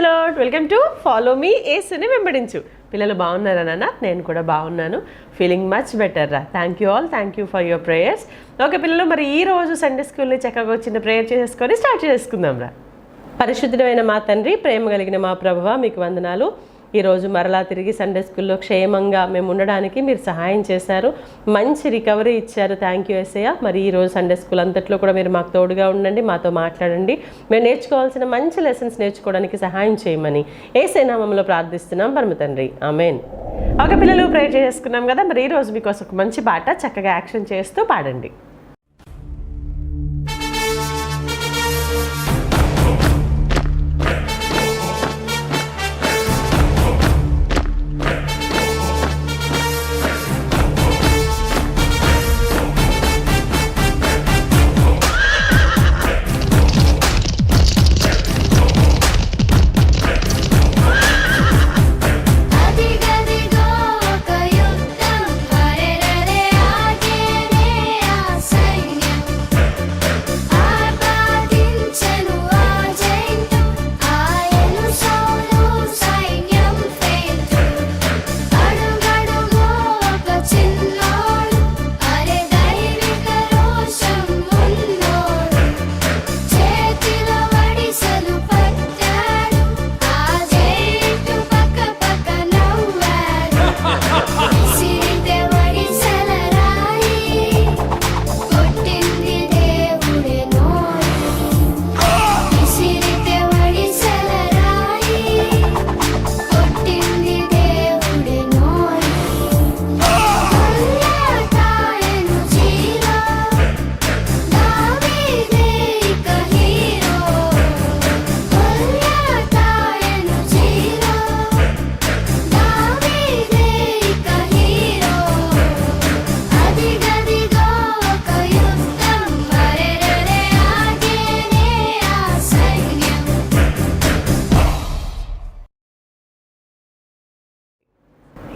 Lord, welcome to follow me ఏసుని వెంబడించు. పిల్లలు బాగున్నారా నాన్న? నేను కూడా బాగున్నాను. ఫీలింగ్ మచ్ బెటర్ రా. Thank you for your prayers. Okay పిల్లలు, మరి ఈ రోజు సండే స్కూల్ని చక్కగా వచ్చిన ప్రేయర్ చేసుకొని స్టార్ట్ చేసుకుందాం రా. పరిశుద్ధమైన మా తండ్రి, ప్రేమ కలిగిన మా ప్రభువా, మీకు వందనాలు. ఈరోజు మరలా తిరిగి సండే స్కూల్లో క్షేమంగా మేము ఉండడానికి మీరు సహాయం చేశారు, మంచి రికవరీ ఇచ్చారు. థ్యాంక్ యూ యేసయ్య. మరి ఈరోజు సండే స్కూల్ అంతట్లో కూడా మీరు మాకు తోడుగా ఉండండి, మాతో మాట్లాడండి. మేము నేర్చుకోవాల్సిన మంచి లెసన్స్ నేర్చుకోవడానికి సహాయం చేయమని యేసయ్య నామములో ప్రార్థిస్తున్నాం పరమ తండ్రి, ఆమేన్. ఒక పిల్లలు ప్రేయర్ చేసుకున్నాం కదా, మరి ఈరోజు మీకోసం ఒక మంచి పాట చక్కగా యాక్షన్ చేస్తూ పాడండి.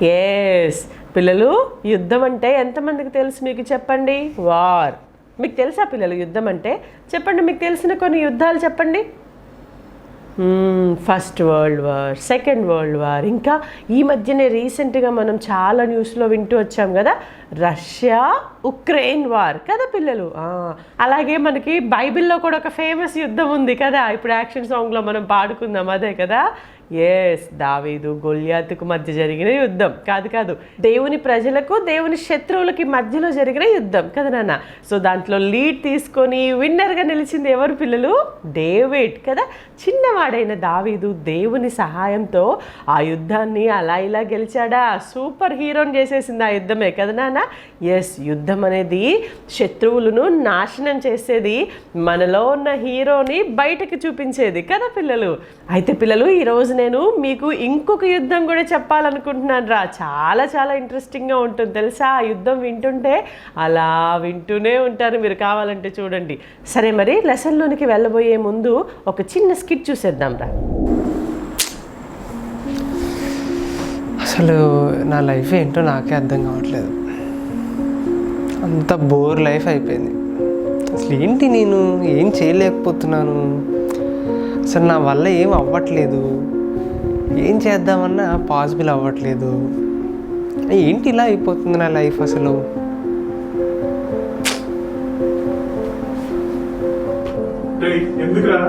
ఎస్ పిల్లలు, యుద్ధం అంటే ఎంతమందికి తెలుసు మీకు చెప్పండి? వార్. మీకు తెలుసా పిల్లలు యుద్ధం అంటే? చెప్పండి, మీకు తెలిసిన కొన్ని యుద్ధాలు చెప్పండి. First world war, second world war, ఇంకా ఈ మధ్యనే రీసెంట్గా మనం చాలా న్యూస్లో వింటూ వచ్చాం కదా, రష్యా ఉక్రెయిన్ వార్ కదా పిల్లలు. అలాగే మనకి బైబిల్లో కూడా ఒక ఫేమస్ యుద్ధం ఉంది కదా, ఇప్పుడు యాక్షన్ సాంగ్లో మనం పాడుకుందాం అదే కదా. ఎస్, దావీదు గొల్యాతుకు మధ్య జరిగిన యుద్ధం. కాదు, దేవుని ప్రజలకు దేవుని శత్రువులకి మధ్యలో జరిగిన యుద్ధం కదా నాన్న. సో దాంట్లో లీడ్ తీసుకొని విన్నర్గా నిలిచింది ఎవరు పిల్లలు? డేవిడ్ కదా. చిన్నవాడైన దావీదు దేవుని సహాయంతో ఆ యుద్ధాన్ని అలా ఇలా గెలిచాడా. సూపర్ హీరోని చేసేసింది ఆ యుద్ధమే కదా నాన్న. ఎస్, యుద్ధం అనేది శత్రువులను నాశనం చేసేది, మనలో ఉన్న హీరోని బయటకు చూపించేది కదా పిల్లలు. అయితే పిల్లలు, ఈరోజు నేను మీకు ఇంకొక యుద్ధం కూడా చెప్పాలనుకుంటున్నాను రా. చాలా చాలా ఇంట్రెస్టింగ్గా ఉంటుంది తెలుసా. ఆ యుద్ధం వింటుంటే అలా వింటూనే ఉంటారు మీరు, కావాలంటే చూడండి. సరే, మరి లెసన్లోనికి వెళ్ళబోయే ముందు ఒక చిన్న స్కిట్ చూసేద్దాం రా. అసలు నా లైఫ్ ఏంటో నాకే అర్థం కావట్లేదు. అంత బోర్ లైఫ్ అయిపోయింది. అసలు ఏంటి, నేను ఏం చేయలేకపోతున్నాను, అసలు నా వల్ల ఏం అవ్వట్లేదు, ఏం చేద్దామన్నా పాసిబుల్ అవ్వట్లేదు. ఏంటి ఇలా అయిపోతుంది నా లైఫ్ అసలు. ఎందుకురా,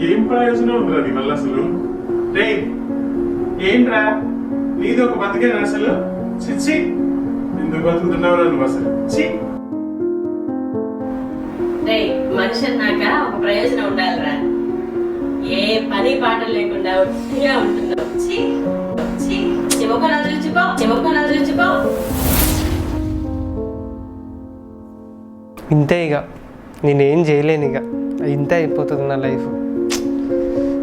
ఏం ప్రయోజనం ఉందిరా నీ వల్ల అసలు? ఏంట్రా నీది ఒక బతికేనా అసలు? చిచ్చి, ఎందుకు బతుకుతున్నావురా నువ్వు అసలు? మనిషి అన్నాక ఒక ప్రయోజనం ఉండాలిరా. ఏ పని పాటలు లేకుండా ఒట్టిగా ఉంటున్నావు. ఇంతే, ఇక నేనేం చేయలేను, ఇక ఇంతే అయిపోతుంది నా లైఫ్.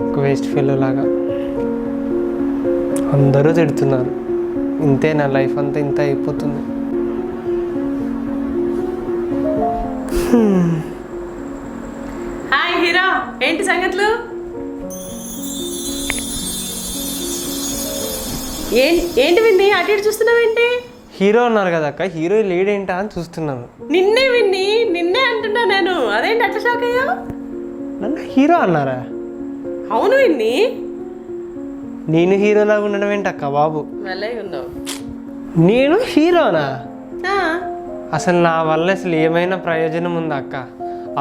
ఒక వేస్ట్ ఫెలో లాగా అందరూ తిడుతున్నారు. ఇంతే, నా లైఫ్ అంతా ఇంత అయిపోతుంది. హాయ్ హీరో, ఏంటి సంగతులు? ఏంటి విన్ని అటు ఇటు చూస్తున్నావేంటి? హీరో అన్నారు కదా అక్క, హీరో లేడేంటా అని చూస్తున్నాను. నిన్నే విన్ని, నిన్నే అంటున్నా నేను. అదేంటి అట్లా షాక్ అయ్యావు? నన్ను హీరో అన్నారా? అవును విన్ని, నేను హీరోలాగా ఉండడం ఏంటి అక్క బాబు? మళ్ళీ ఉన్నావు. నేను హీరోనా? అసలు నా వల్ల అసలు ఏమైనా ప్రయోజనం ఉందా అక్క?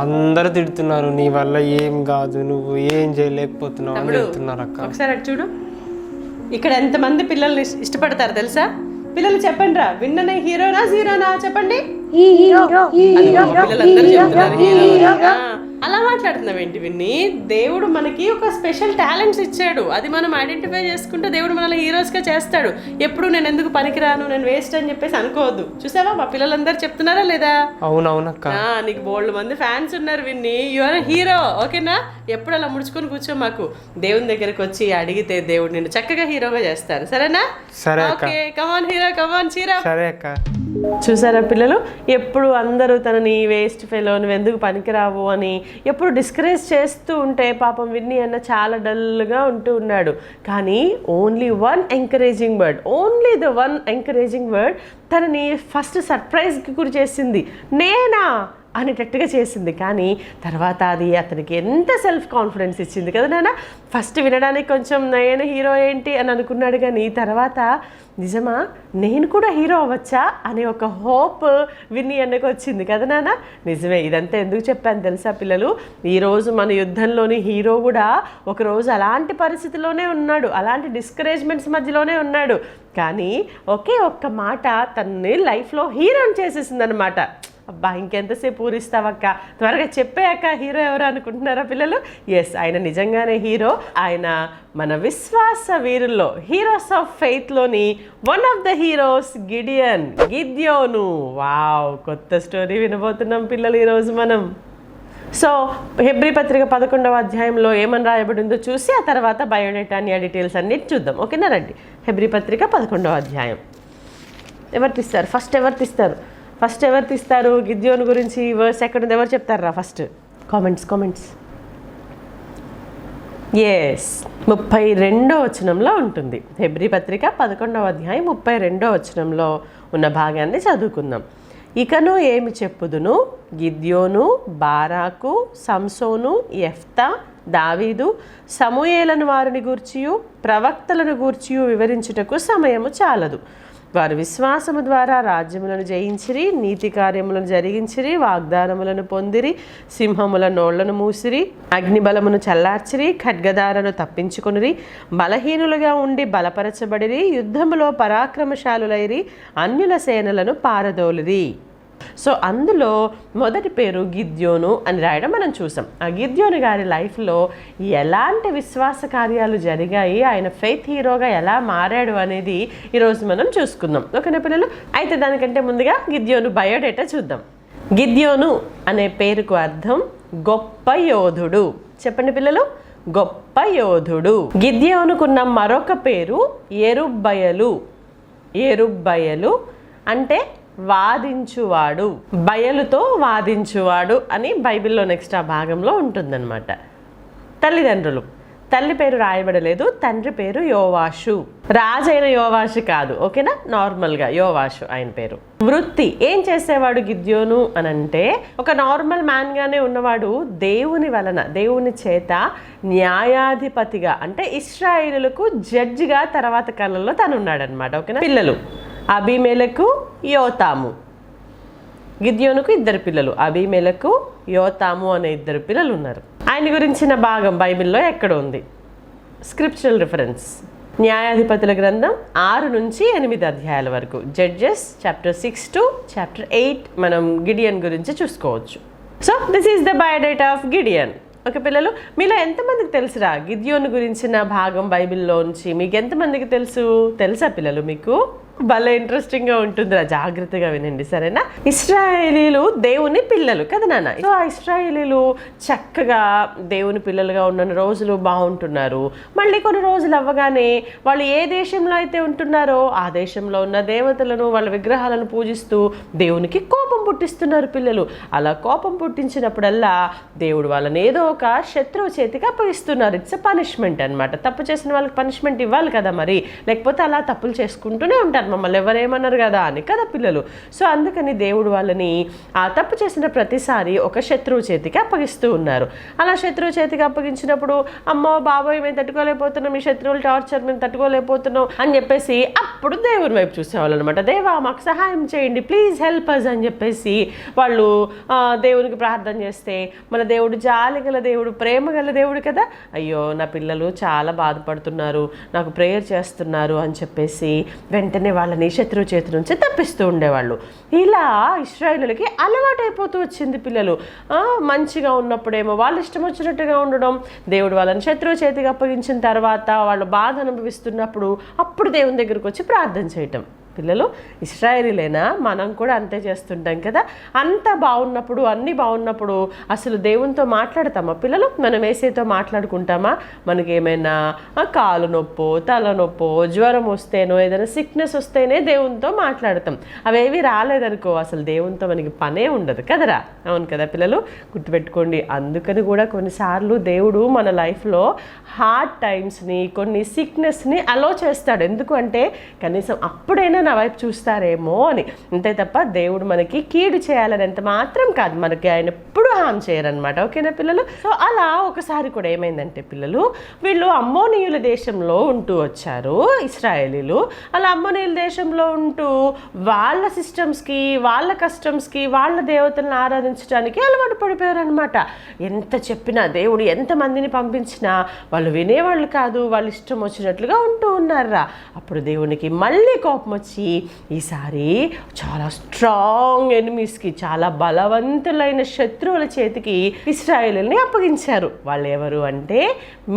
అందరూ తిడుతున్నారు, నీ వల్ల ఏం కాదు, నువ్వు ఏం చేయలేకపోతున్నావు అని చెప్తున్నారు అక్క. ఒకసారి అటు చూడు, ఇక్కడ ఎంతమంది పిల్లల్ని ఇష్టపడతారు తెలుసా? పిల్లలు చెప్పండి రా, విన్ననే హీరోనా జీరోనా చెప్పండి. పిల్లలందరూ చెప్తున్నారు హీరో. అలా మాట్లాడుతున్నావు ఏంటి విన్ని? దేవుడు మనకి ఒక స్పెషల్ టాలెంట్స్ ఇచ్చాడు, అది మనం ఐడెంటిఫై చేసుకుంటే దేవుడు మనల్ని హీరోస్గా చేస్తాడు. ఎప్పుడు నేను ఎందుకు పనికిరాను, నేను వేస్ట్ అని చెప్పేసి అనుకోవద్దు. చూసావా మా పిల్లలందరూ చెప్తున్నారా లేదా? అవునవునక్క. నీకు బోల్డ్ మంది ఫ్యాన్స్ ఉన్నారు విన్ని, యు ఆర్ హీరో. ఓకేనా? ఎప్పుడు అలా ముడుచుకొని కూర్చో మాకు. దేవుని దగ్గరకు వచ్చి అడిగితే దేవుడు నిన్ను చక్కగా హీరోగా చేస్తారు. సరేనా? సరే అక్క. ఓకే, కమాన్ హీరో, కమాన్ చీరా. సరే అక్క. చూసారా పిల్లలు, ఎప్పుడు అందరూ తనని వేస్ట్ ఫెలో, నువ్వు ఎందుకు పనికిరావు అని ఎప్పుడు డిస్కరేజ్ చేస్తూ ఉంటే పాపం విన్ని అన్న చాలా డల్గా ఉంటూ ఉన్నాడు. కానీ ఓన్లీ వన్ ఎంకరేజింగ్ వర్డ్ తనని ఫస్ట్ సర్ప్రైజ్కి గురి చేసింది. నేనా అనేటట్టుగా చేసింది. కానీ తర్వాత అది అతనికి ఎంత సెల్ఫ్ కాన్ఫిడెన్స్ ఇచ్చింది కదా నాన్న. ఫస్ట్ వినడానికి కొంచెం నేను హీరో ఏంటి అని అనుకున్నాడు, కానీ తర్వాత నిజమా నేను కూడా హీరో అవ్వచ్చా అనే ఒక హోప్ విన్ని అన్నకు వచ్చింది కదా నాన్న. నిజమే. ఇదంతా ఎందుకు చెప్పాను తెలుసా పిల్లలు? ఈరోజు మన యుద్ధంలోని హీరో కూడా ఒకరోజు అలాంటి పరిస్థితిలోనే ఉన్నాడు, అలాంటి డిస్కరేజ్మెంట్స్ మధ్యలోనే ఉన్నాడు. కానీ ఒకే ఒక్క మాట తనని లైఫ్లో హీరోని చేసేసింది అనమాట. అబ్బా ఇంకెంతసేపు ఊరిస్తావక్క, త్వరగా చెప్పాక హీరో ఎవరు అనుకుంటున్నారా పిల్లలు? ఎస్, ఆయన నిజంగానే హీరో. ఆయన మన విశ్వాస వీరుల్లో, హీరోస్ ఆఫ్ ఫెయిత్లోని వన్ ఆఫ్ ద హీరోస్ గిద్యోను. వావ్, కొత్త స్టోరీ వినబోతున్నాం పిల్లలు ఈరోజు మనం. సో హెబ్రీ పత్రిక 11వ అధ్యాయంలో ఏమని రాయబడిందో చూసి ఆ తర్వాత బయోడేటా డీటెయిల్స్ అన్నిటి చూద్దాం. ఓకేనా? రండి, హెబ్రీ పత్రిక 11వ అధ్యాయం. ఫస్ట్ ఎవరు తీస్తారు గిద్యోను గురించి? వర్స్ ఎక్కడుంది, ఎవరు చెప్తారా ఫస్ట్? కామెంట్స్. ఎస్, 32వ వచనంలో ఉంటుంది. హెబ్రీ పత్రిక 11వ అధ్యాయం 32వ వచనంలో ఉన్న భాగాన్ని చదువుకుందాం. ఇకను ఏమి చెప్పుదును, గిద్యోను, బారాకు, సంసోను, యెఫ్తా, దావీదు, సమూయేలను వారిని గూర్చియు ప్రవక్తలను గూర్చియు వివరించుటకు సమయము చాలదు. వారు విశ్వాసము ద్వారా రాజ్యములను జయించిరి, నీతి కార్యములను జరిగించిరి, వాగ్దానములను పొందిరి, సింహముల నోళ్లను మూసిరి, అగ్నిబలమును చల్లార్చిరి, ఖడ్గదారను తప్పించుకొనిరి, బలహీనులుగా ఉండి బలపరచబడిరి, యుద్ధములో పరాక్రమశాలులైరి, అన్యుల సేనలను పారదోలిరి. సో అందులో మొదటి పేరు గిద్యోను అని రాయడం మనం చూసాం. ఆ గిద్యోను గారి లైఫ్లో ఎలాంటి విశ్వాస కార్యాలు జరిగాయి, ఆయన ఫెయిత్ హీరోగా ఎలా మారాడు అనేది ఈరోజు మనం చూసుకుందాం. ఓకేనా పిల్లలు? అయితే దానికంటే ముందుగా గిద్యోను బయోడేటా చూద్దాం. గిద్యోను అనే పేరుకు అర్థం గొప్ప యోధుడు. చెప్పండి పిల్లలు, గొప్ప యోధుడు. గిద్యోనుకున్న మరొక పేరు ఎరుబ్బయలు అంటే వాదించువాడు, బయలుతో వాదించువాడు అని బైబిల్లో నెక్స్ట్ ఆ భాగంలో ఉంటుందన్నమాట. తల్లిదండ్రులు, తల్లి పేరు రాయబడలేదు, తండ్రి పేరు యోవాషు. రాజైన యోవాషు కాదు, ఓకేనా? నార్మల్గా యోవాషు ఆయన పేరు. వృత్తి, ఏం చేసేవాడు గిద్యోను అని అంటే ఒక నార్మల్ మ్యాన్గానే ఉన్నవాడు. దేవుని చేత న్యాయాధిపతిగా అంటే ఇశ్రాయేలులకు జడ్జిగా తర్వాత కాలంలో తను ఉన్నాడనమాట. ఓకేనా? పిల్లలు అబీమెలెకు, యోతాము. గిద్యోనుకు 2 పిల్లలు, అబీమెలెకు, యోతాము అనే 2 పిల్లలు ఉన్నారు. ఆయన గురించిన భాగం బైబిల్లో ఎక్కడ ఉంది? స్క్రిప్చురల్ రిఫరెన్స్ న్యాయాధిపతుల గ్రంథం 6 నుంచి 8 అధ్యాయాల వరకు, జడ్జెస్ చాప్టర్ 6 to చాప్టర్ 8 మనం గిడియన్ గురించి చూసుకోవచ్చు. So this is the biodata of Gideon. Okay పిల్లలు, మీలో ఎంతమందికి తెలుసురా గిద్యోను గురించిన భాగం బైబిల్లోంచి? మీకు ఎంతమందికి తెలుసా పిల్లలు? మీకు భలే ఇంట్రెస్టింగ్గా ఉంటుందిరా, జాగ్రత్తగా వినండి సరేనా? ఇశ్రాయేలీలు దేవుని పిల్లలు కదా నాన్న. సో ఆ ఇశ్రాయేలీలు చక్కగా దేవుని పిల్లలుగా ఉన్న రోజులు బాగుంటున్నారు. మళ్ళీ కొన్ని రోజులు అవ్వగానే వాళ్ళు ఏ దేశంలో అయితే ఉంటున్నారో ఆ దేశంలో ఉన్న దేవతలను, వాళ్ళ విగ్రహాలను పూజిస్తూ దేవునికి కోపం పుట్టిస్తున్నారు పిల్లలు. అలా కోపం పుట్టించినప్పుడల్లా దేవుడు వాళ్ళని ఏదో ఒక శత్రువు చేతికి అప్పగిస్తున్నారు. ఇట్స్ ఎ పనిష్మెంట్ అనమాట. తప్పు చేసిన వాళ్ళకి పనిష్మెంట్ ఇవ్వాలి కదా మరి, లేకపోతే అలా తప్పులు చేసుకుంటూనే ఉంటారు. మమ్మల్ని ఎవరేమన్నారు కదా అని కదా పిల్లలు. సో అందుకని దేవుడు వాళ్ళని ఆ తప్పు చేసిన ప్రతిసారి ఒక శత్రువు చేతికి అప్పగిస్తూ ఉన్నారు. అలా శత్రువు చేతికి అప్పగించినప్పుడు అమ్మో బాబోయ్ మేము తట్టుకోలేకపోతున్నాం, ఈ శత్రువుల టార్చర్ మేము తట్టుకోలేకపోతున్నాం అని చెప్పేసి అప్పుడు దేవుని వైపు చూసేవాళ్ళు అనమాట. దేవా మాకు సహాయం చేయండి, ప్లీజ్ హెల్ప్ అస్ అని చెప్పేసి వాళ్ళు దేవునికి ప్రార్థన చేస్తే మన దేవుడు జాలి గల దేవుడు, ప్రేమ గల దేవుడు కదా. అయ్యో నా పిల్లలు చాలా బాధపడుతున్నారు, నాకు ప్రేయర్ చేస్తున్నారు అని చెప్పేసి వెంటనే వాళ్ళని శత్రువు చేతి నుంచి తప్పిస్తూ ఉండేవాళ్ళు. ఇలా ఇశ్రాయేలులకి అలవాటైపోతూ వచ్చింది పిల్లలు. మంచిగా ఉన్నప్పుడేమో వాళ్ళు ఇష్టం వచ్చినట్టుగా ఉండడం, దేవుడు వాళ్ళని శత్రువు చేతికి అప్పగించిన తర్వాత వాళ్ళు బాధ అనుభవిస్తున్నప్పుడు అప్పుడు దేవుని దగ్గరకు వచ్చి ప్రార్థన చేయటం. పిల్లలు ఇశ్రాయేలీలేనా? మనం కూడా అంతే చేస్తుంటాం కదా. అంతా బాగున్నప్పుడు, అన్నీ బాగున్నప్పుడు అసలు దేవునితో మాట్లాడతామా పిల్లలు? మనం యేసేతో మాట్లాడుకుంటామా? మనకి ఏమైనా కాలు నొప్పో, తల నొప్పో, జ్వరం వస్తేనో, ఏదైనా సిక్నెస్ వస్తేనే దేవునితో మాట్లాడతాం. అవేవి రాలేదనుకో అసలు దేవునితో మనకి పనే ఉండదు కదరా. అవును కదా పిల్లలు, గుర్తుపెట్టుకోండి. అందుకని కూడా కొన్నిసార్లు దేవుడు మన లైఫ్లో హార్డ్ టైమ్స్ని, కొన్ని సిక్నెస్ని అలో చేస్తాడు. ఎందుకు అంటే కనీసం అప్పుడైనా నా వైపు చూస్తారేమో అని. అంతే తప్ప దేవుడు మనకి కీడు చేయాలని ఎంత మాత్రం కాదు, మనకి ఆయన ఎప్పుడు హామ్ చేయరనమాట. ఓకేనా పిల్లలు? సో అలా ఒకసారి కూడా ఏమైందంటే పిల్లలు, వీళ్ళు అమ్మోనీయుల దేశంలో ఉంటూ వచ్చారు ఇశ్రాయేలీలు. అలా అమ్మోనీయుల దేశంలో ఉంటూ వాళ్ళ సిస్టమ్స్కి, వాళ్ళ కస్టమ్స్కి, వాళ్ళ దేవతలను ఆరాధించడానికి అలవాటు పడిపోయారు అనమాట. ఎంత చెప్పినా, దేవుడు ఎంతమందిని పంపించినా వాళ్ళు వినేవాళ్ళు కాదు, వాళ్ళు ఇష్టం వచ్చినట్లుగా ఉంటూ ఉన్నారా. అప్పుడు దేవునికి మళ్ళీ కోపం వచ్చి ఈసారి చాలా స్ట్రాంగ్ ఎనిమీస్కి, చాలా బలవంతులైన శత్రువుల చేతికి ఇశ్రాయేలుని అప్పగించారు. వాళ్ళు ఎవరు అంటే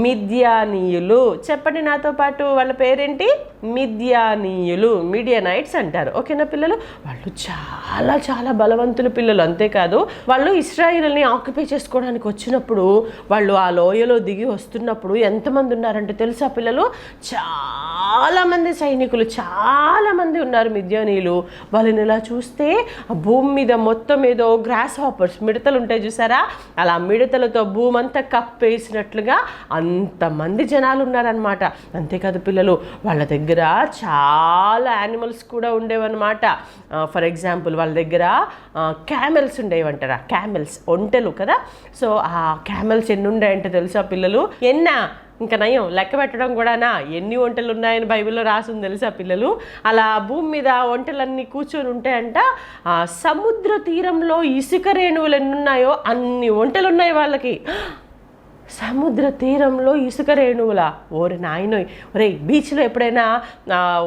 మిద్యానీయులు. చెప్పండి నాతో పాటు, వాళ్ళ పేరేంటి? మిద్యానీయులు, మిడియనైట్స్ అంటారు. ఓకేనా పిల్లలు? వాళ్ళు చాలా చాలా బలవంతులు పిల్లలు. అంతేకాదు వాళ్ళు ఇశ్రాయేలుని ఆక్యుపై చేసుకోవడానికి వచ్చినప్పుడు, వాళ్ళు ఆ లోయలో దిగి వస్తున్నప్పుడు ఎంతమంది ఉన్నారంటే తెలుసా పిల్లలు? చాలామంది సైనికులు, చాలామంది ఉన్నారు మిద్యానీయులు. వాళ్ళని ఇలా చూస్తే ఆ భూమి మీద మొత్తం ఏదో గ్రాస్ హాపర్స్, మిడతలు ఉంటాయి చూసారా, అలా మిడతలతో భూమి అంతా కప్పేసినట్లుగా అంతమంది జనాలు ఉన్నారనమాట. అంతేకాదు పిల్లలు, వాళ్ళ దగ్గర చాలా యానిమల్స్ కూడా ఉండేవన్నమాట. ఫర్ ఎగ్జాంపుల్ వాళ్ళ దగ్గర క్యామెల్స్ ఉండేవంటారా, క్యామెల్స్ ఒంటెలు కదా. సో ఆ క్యామెల్స్ ఎన్ని ఉన్నాయంటే తెలుసా పిల్లలు? ఇంకా నయం లెక్క పెట్టడం కూడానా, ఎన్ని ఒంటెలు ఉన్నాయని బైబిల్లో రాసింది తెలుసా పిల్లలు? అలా భూమి మీద ఒంటెలన్నీ కూర్చొని ఉంటాయంట. సముద్ర తీరంలో ఇసుక రేణువులు ఎన్ని ఉన్నాయో అన్ని ఒంటెలు ఉన్నాయి వాళ్ళకి. సముద్ర తీరంలో ఇసుక రేణువులా? ఓరి నాయనోయ్. ఒరే, బీచ్లో ఎప్పుడైనా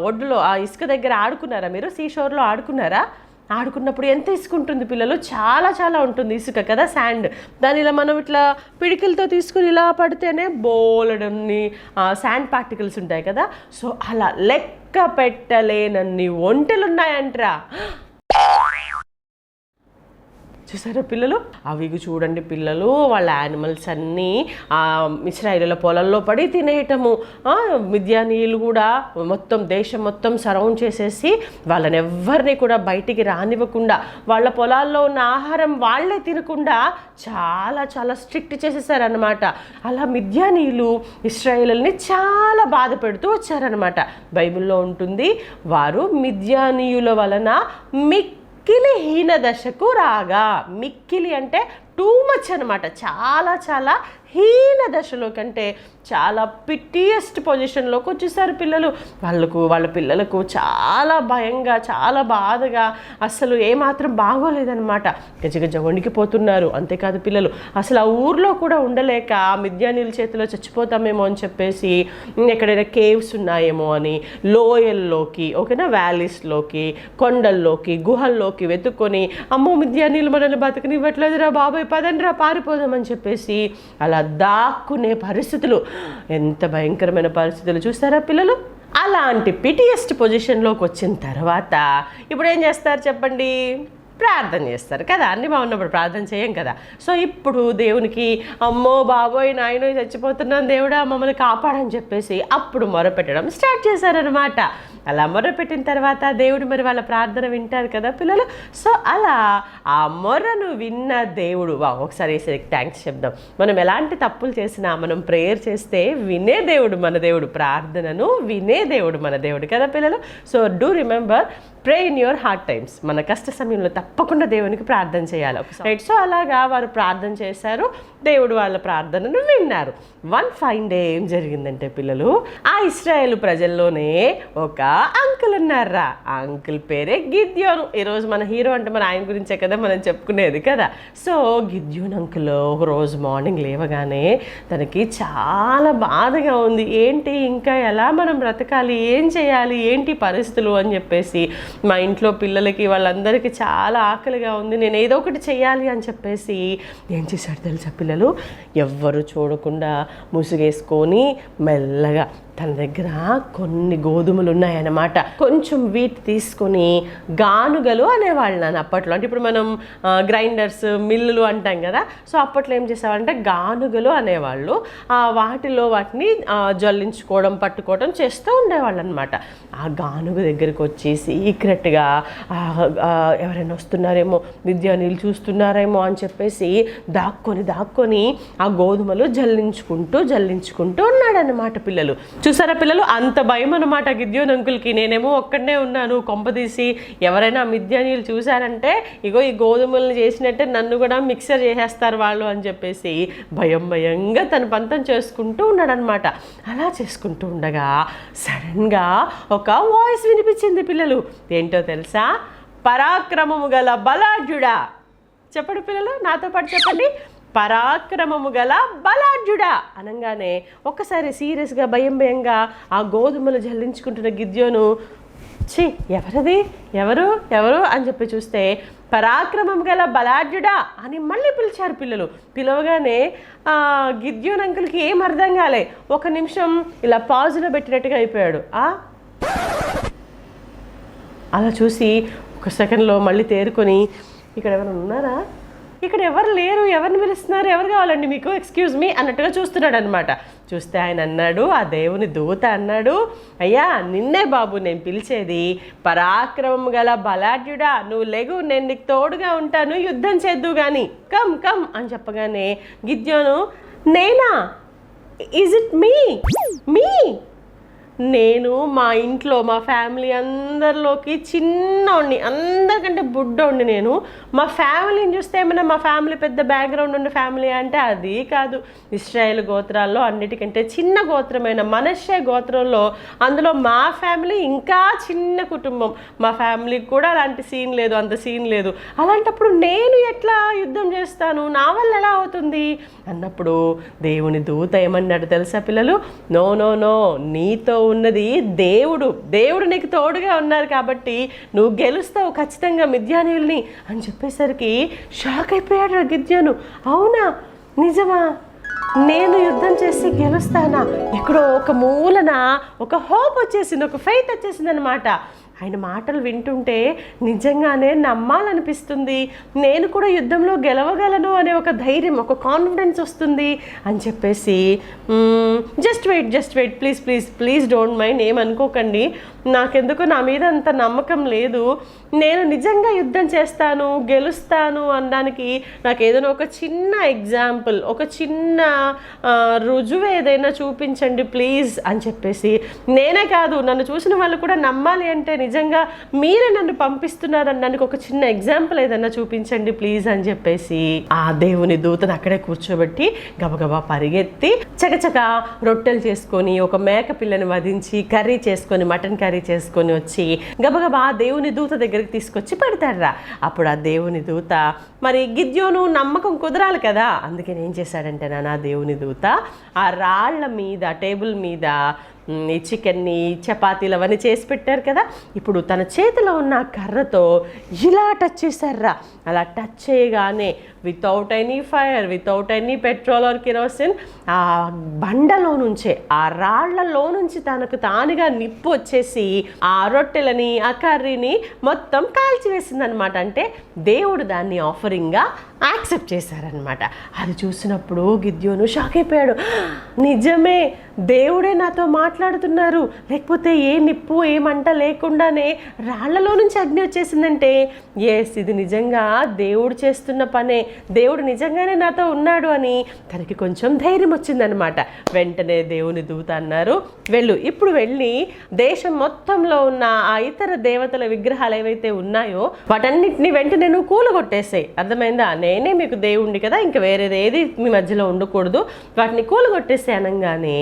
ఒడ్డులో ఆ ఇసుక దగ్గర ఆడుకున్నారా మీరు? సీషోర్లో ఆడుకున్నారా? ఆడుకున్నప్పుడు ఎంత ఇసుక ఉంటుంది పిల్లలు? చాలా చాలా ఉంటుంది ఇసుక కదా, శాండ్. దాని ఇలా మనం ఇట్లా పిడికిలతో తీసుకుని ఇలా పడితేనే బోలెడన్ని శాండ్ పార్టికల్స్ ఉంటాయి కదా. సో అలా లెక్క పెట్టలేనన్ని ఒంటెలు ఉన్నాయంట్రా. చూసారా పిల్లలు? అవి చూడండి పిల్లలు, వాళ్ళ యానిమల్స్ అన్నీ ఇశ్రాయేలీయుల పొలంలో పడి తినేయటము. మిద్యానీయులు కూడా మొత్తం దేశం మొత్తం సరౌండ్ చేసేసి వాళ్ళని ఎవరిని కూడా బయటికి రానివ్వకుండా, వాళ్ళ పొలాల్లో ఉన్న ఆహారం వాళ్ళే తినకుండా చాలా చాలా స్ట్రిక్ట్ చేసేసారనమాట. అలా మిద్యానీయులు ఇశ్రాయేలుని చాలా బాధ పెడుతూ వచ్చారనమాట. బైబిల్లో ఉంటుంది, వారు మిద్యానీయుల వలన మిక్కిలి హీన దశకు రాగా. మిక్కిలి అంటే టూ మచ్ అనమాట. చాలా చాలా హీన దశలో కంటే చాలా పిట్టియెస్ట్ పొజిషన్లోకి వచ్చేసారు పిల్లలు. వాళ్ళ పిల్లలకు చాలా భయంగా, చాలా బాధగా, అసలు ఏమాత్రం బాగోలేదనమాట. గజగజ వణికిపోతున్నారు. అంతేకాదు పిల్లలు, అసలు ఆ ఊర్లో కూడా ఉండలేక మిద్యానీయుల చేతిలో చచ్చిపోతామేమో అని చెప్పేసి ఎక్కడైనా కేవ్స్ ఉన్నాయేమో అని లోయల్లోకి, ఓకేనా, వ్యాలీస్లోకి, కొండల్లోకి, గుహల్లోకి వెతుక్కొని, అమ్మో మిద్యానీయులు మనల్ని బతకనివ్వట్లేదురా బాబాయ్, పదండ్రా పారిపోదామని చెప్పేసి అలా దాక్కునే పరిస్థితులు. ఎంత భయంకరమైన పరిస్థితులు చూస్తారా పిల్లలు? అలాంటి పిటియెస్ట్ పొజిషన్లోకి వచ్చిన తర్వాత ఇప్పుడు ఏం చేస్తారు చెప్పండి? ప్రార్థన చేస్తారు కదా, అన్ని బాగున్నప్పుడు ప్రార్థన చేయం కదా. సో ఇప్పుడు దేవునికి అమ్మో బాబోయ్ నాయనో చచ్చిపోతున్నాను దేవుడా మమ్మల్ని కాపాడని చెప్పేసి అప్పుడు మొరపెట్టడం స్టార్ట్ చేశారనమాట. అలా మొరపెట్టిన తర్వాత దేవుడు మరి వాళ్ళ ప్రార్థన వింటారు కదా పిల్లలు. సో అలా ఆ మొర్రను విన్న దేవుడు, ఒకసారి థ్యాంక్స్ చెప్దాం. మనం ఎలాంటి తప్పులు చేసినా మనం ప్రేయర్ చేస్తే వినే దేవుడు మన దేవుడు, ప్రార్థనను వినే దేవుడు మన దేవుడు కదా పిల్లలు. So do remember, pray in your hard times. మన కష్ట సమయంలో తప్పకుండా దేవునికి ప్రార్థన చేయాలి. రైట్, సో అలాగా వారు ప్రార్థన చేశారు, దేవుడు వాళ్ళ ప్రార్థనను విన్నారు. వన్ ఫైన్ డే ఏం జరిగిందంటే పిల్లలు, ఆ ఇశ్రాయేలు ప్రజల్లోనే ఒక అంకుల్ ఉన్నారా. ఆ అంకుల్ పేరే గిద్యోను. ఈరోజు మన హీరో అంటే మన ఆయన గురించే కదా మనం చెప్పుకునేది కదా. సో గిద్యోన్ అంకుల్ ఒక రోజు మార్నింగ్ లేవగానే తనకి చాలా బాధగా ఉంది. ఏంటి ఇంకా ఎలా మనం బ్రతకాలి, ఏం చేయాలి, ఏంటి పరిస్థితులు అని చెప్పేసి, మా ఇంట్లో పిల్లలకి వాళ్ళందరికీ చాలా ఆకలిగా ఉంది, నేను ఏదో ఒకటి చేయాలి అని చెప్పేసి ఏం చేశాడు తెలుసా పిల్లలు, ఎవ్వరు చూడకుండా ముసుగేసుకొని మెల్లగా తన దగ్గర కొన్ని గోధుమలు ఉన్నాయన్నమాట. కొంచెం వీటి తీసుకొని గానుగలు అనేవాళ్ళు నాన్న అప్పట్లో. అంటే ఇప్పుడు మనం గ్రైండర్స్ మిల్లులు అంటాం కదా. సో అప్పట్లో ఏం చేసేవాళ్ళంటే గానుగలు అనేవాళ్ళు. వాటిలో వాటిని జల్లించుకోవడం పట్టుకోవడం చేస్తూ ఉండేవాళ్ళు అనమాట. ఆ గానుగ దగ్గరికి వచ్చి సీక్రెట్గా ఎవరైనా వస్తున్నారేమో, మిద్యానీయులు చూస్తున్నారేమో అని చెప్పేసి దాక్కొని ఆ గోధుమలు జల్లించుకుంటూ ఉన్నాడనమాట పిల్లలు. చూసారా పిల్లలు, అంత భయం అనమాట గిద్యోన్ అంకుల్కి. నేనేమో ఒక్కడనే ఉన్నాను, కొంపదీసి ఎవరైనా మిద్యానీయులు చూశారంటే ఇగో ఈ గోధుమలను చేసినట్టే నన్ను కూడా మిక్సర్ చేసేస్తారు వాళ్ళు అని చెప్పేసి భయంగా తన పంతం చేసుకుంటూ ఉన్నాడనమాట. అలా చేసుకుంటూ ఉండగా సడన్గా ఒక వాయిస్ వినిపించింది పిల్లలు. ఏంటో తెలుసా, పరాక్రమము గల బలాఢ్యుడా. చెప్పండి పిల్లలు, నాతో పాటు చెప్పండి, పరాక్రమము గల బలాఢ్యుడా అనగానే ఒక్కసారి సీరియస్గా భయంగా ఆ గోధుమలు జల్లించుకుంటున్న గిద్యోను, ఎవరది, ఎవరు అని చెప్పి చూస్తే పరాక్రమం గల బలాఢ్యుడా అని మళ్ళీ పిలిచారు పిల్లలు. పిలవగానే గిద్యోన్ అంకుల్కి ఏం అర్థం కాలే. ఒక నిమిషం ఇలా పాజులో పెట్టినట్టుగా అయిపోయాడు. అలా చూసి ఒక సెకండ్లో మళ్ళీ తేరుకొని, ఇక్కడ ఎవరైనా ఉన్నారా, ఇక్కడ ఎవరు లేరు, ఎవరిని పిలుస్తున్నారు, ఎవరు కావాలండి మీకు, ఎక్స్క్యూజ్ మీ అన్నట్టుగా చూస్తున్నాడు అనమాట. చూస్తే ఆయన అన్నాడు, ఆ దేవుని దూత అన్నాడు, అయ్యా నిన్నే బాబు నేను పిలిచేది, పరాక్రమం గల బలాఢ్యుడా నువ్వు లెగు, నేను నీకు తోడుగా ఉంటాను, యుద్ధం చేద్దు కానీ, కమ్ అని చెప్పగానే గిద్యోను, నేనా, ఈజ్ ఇట్ మీ నేను మా ఇంట్లో మా ఫ్యామిలీ అందరిలోకి చిన్నోడిని, అందరికంటే బుడ్డోడిని. నేను మా ఫ్యామిలీని చూస్తే ఏమైనా మా ఫ్యామిలీ పెద్ద బ్యాక్గ్రౌండ్ ఉన్న ఫ్యామిలీ అంటే అది కాదు. ఇశ్రాయేలు గోత్రాల్లో అన్నిటికంటే చిన్న గోత్రమైన మనష్షే గోత్రంలో, అందులో మా ఫ్యామిలీ ఇంకా చిన్న కుటుంబం. మా ఫ్యామిలీకి కూడా అలాంటి సీన్ లేదు, అంత సీన్ లేదు. అలాంటప్పుడు నేను ఎట్లా యుద్ధం చేస్తాను, నా వల్ల ఎలా అవుతుంది అన్నప్పుడు దేవుని దూత ఏమన్నాడు తెలుసా పిల్లలు, నో నీతో ఉన్నది దేవుడు నీకు తోడుగా ఉన్నారు కాబట్టి నువ్వు గెలుస్తావు ఖచ్చితంగా మిద్యానీయుల్ని అని చెప్పేసరికి షాక్ అయిపోయాడు గిద్యోను. అవునా, నిజమా, నేను యుద్ధం చేసి గెలుస్తానా? ఎక్కడో ఒక మూలన ఒక హోప్ వచ్చేసింది, ఒక ఫెయిత్ వచ్చేసింది అనమాట. ఆయన మాటలు వింటుంటే నిజంగానే నమ్మాలనిపిస్తుంది, నేను కూడా యుద్ధంలో గెలవగలను అనే ఒక ధైర్యం, ఒక కాన్ఫిడెన్స్ వస్తుంది అని చెప్పేసి, just wait please don't mind, ఏమనుకోకండి, నాకెందుకు నా మీద అంత నమ్మకం లేదు, నేను నిజంగా యుద్ధం చేస్తాను గెలుస్తాను అనడానికి నాకు ఏదైనా ఒక చిన్న ఎగ్జాంపుల్, ఒక చిన్న రుజువు ఏదైనా చూపించండి ప్లీజ్ అని చెప్పేసి, నేనే కాదు నన్ను చూసిన వాళ్ళు కూడా నమ్మాలి అంటే నిజంగా మీరే నన్ను పంపిస్తున్నారనడానికి ఒక చిన్న ఎగ్జాంపుల్ ఏదైనా చూపించండి ప్లీజ్ అని చెప్పేసి ఆ దేవుని దూతను అక్కడే కూర్చోబెట్టి గబగబా పరిగెత్తి చకచక రొట్టెలు చేసుకొని ఒక మేక పిల్లని వధించి కర్రీ చేసుకొని, మటన్ కర్రీ చేసుకొని వచ్చి గబగబా ఆ దేవుని దూత దగ్గరికి తీసుకొచ్చి పెడతారా. అప్పుడు ఆ దేవుని దూత, మరి గిద్యోను నమ్మకం కుదరాలి కదా, అందుకని ఏం చేశాడంటే నా దేవుని దూత ఆ రాళ్ల మీద, టేబుల్ మీద ఈ చికెన్ని, చపాతీలు అవన్నీ చేసి పెట్టారు కదా. ఇప్పుడు తన చేతిలో ఉన్న కర్రతో ఇలా టచ్ చేశారా. అలా టచ్ చేయగానే without any fire, without any petrol are kerosene, ఆ బండలో నుంచే, ఆ రాళ్లలో నుంచి తనకు తానుగా నిప్పు వచ్చేసి ఆ రొట్టెలని, ఆ కర్రీని మొత్తం కాల్చివేసిందనమాట. అంటే దేవుడు దాన్ని ఆఫరింగ్గా యాక్సెప్ట్ చేశారనమాట. అది చూసినప్పుడు గిద్యోను షాక్ అయిపోయాడు. నిజమే, దేవుడే నాతో మాట్లాడుతున్నారు, లేకపోతే ఏ నిప్పు ఏ మంట లేకుండానే రాళ్లలో నుంచి అగ్ని వచ్చేసిందంటే ఎస్, ఇది నిజంగా దేవుడు చేస్తున్న పనే, దేవుడు నిజంగానే నాతో ఉన్నాడు అని తనకి కొంచెం ధైర్యం వచ్చిందనమాట. వెంటనే దేవుని దూత అన్నారు, వెళ్ళు, ఇప్పుడు వెళ్ళి దేశం మొత్తంలో ఉన్న ఆ ఇతర దేవతల విగ్రహాలు ఏవైతే ఉన్నాయో వాటన్నిటిని వెంటనే నువ్వు కూలగొట్టేసాయి. అర్థమైందా? నేనే మీకు దేవుణ్ణి కదా, ఇంకా వేరేది ఏది మీ మధ్యలో ఉండకూడదు, వాటిని కూలగొట్టేసే అనగానే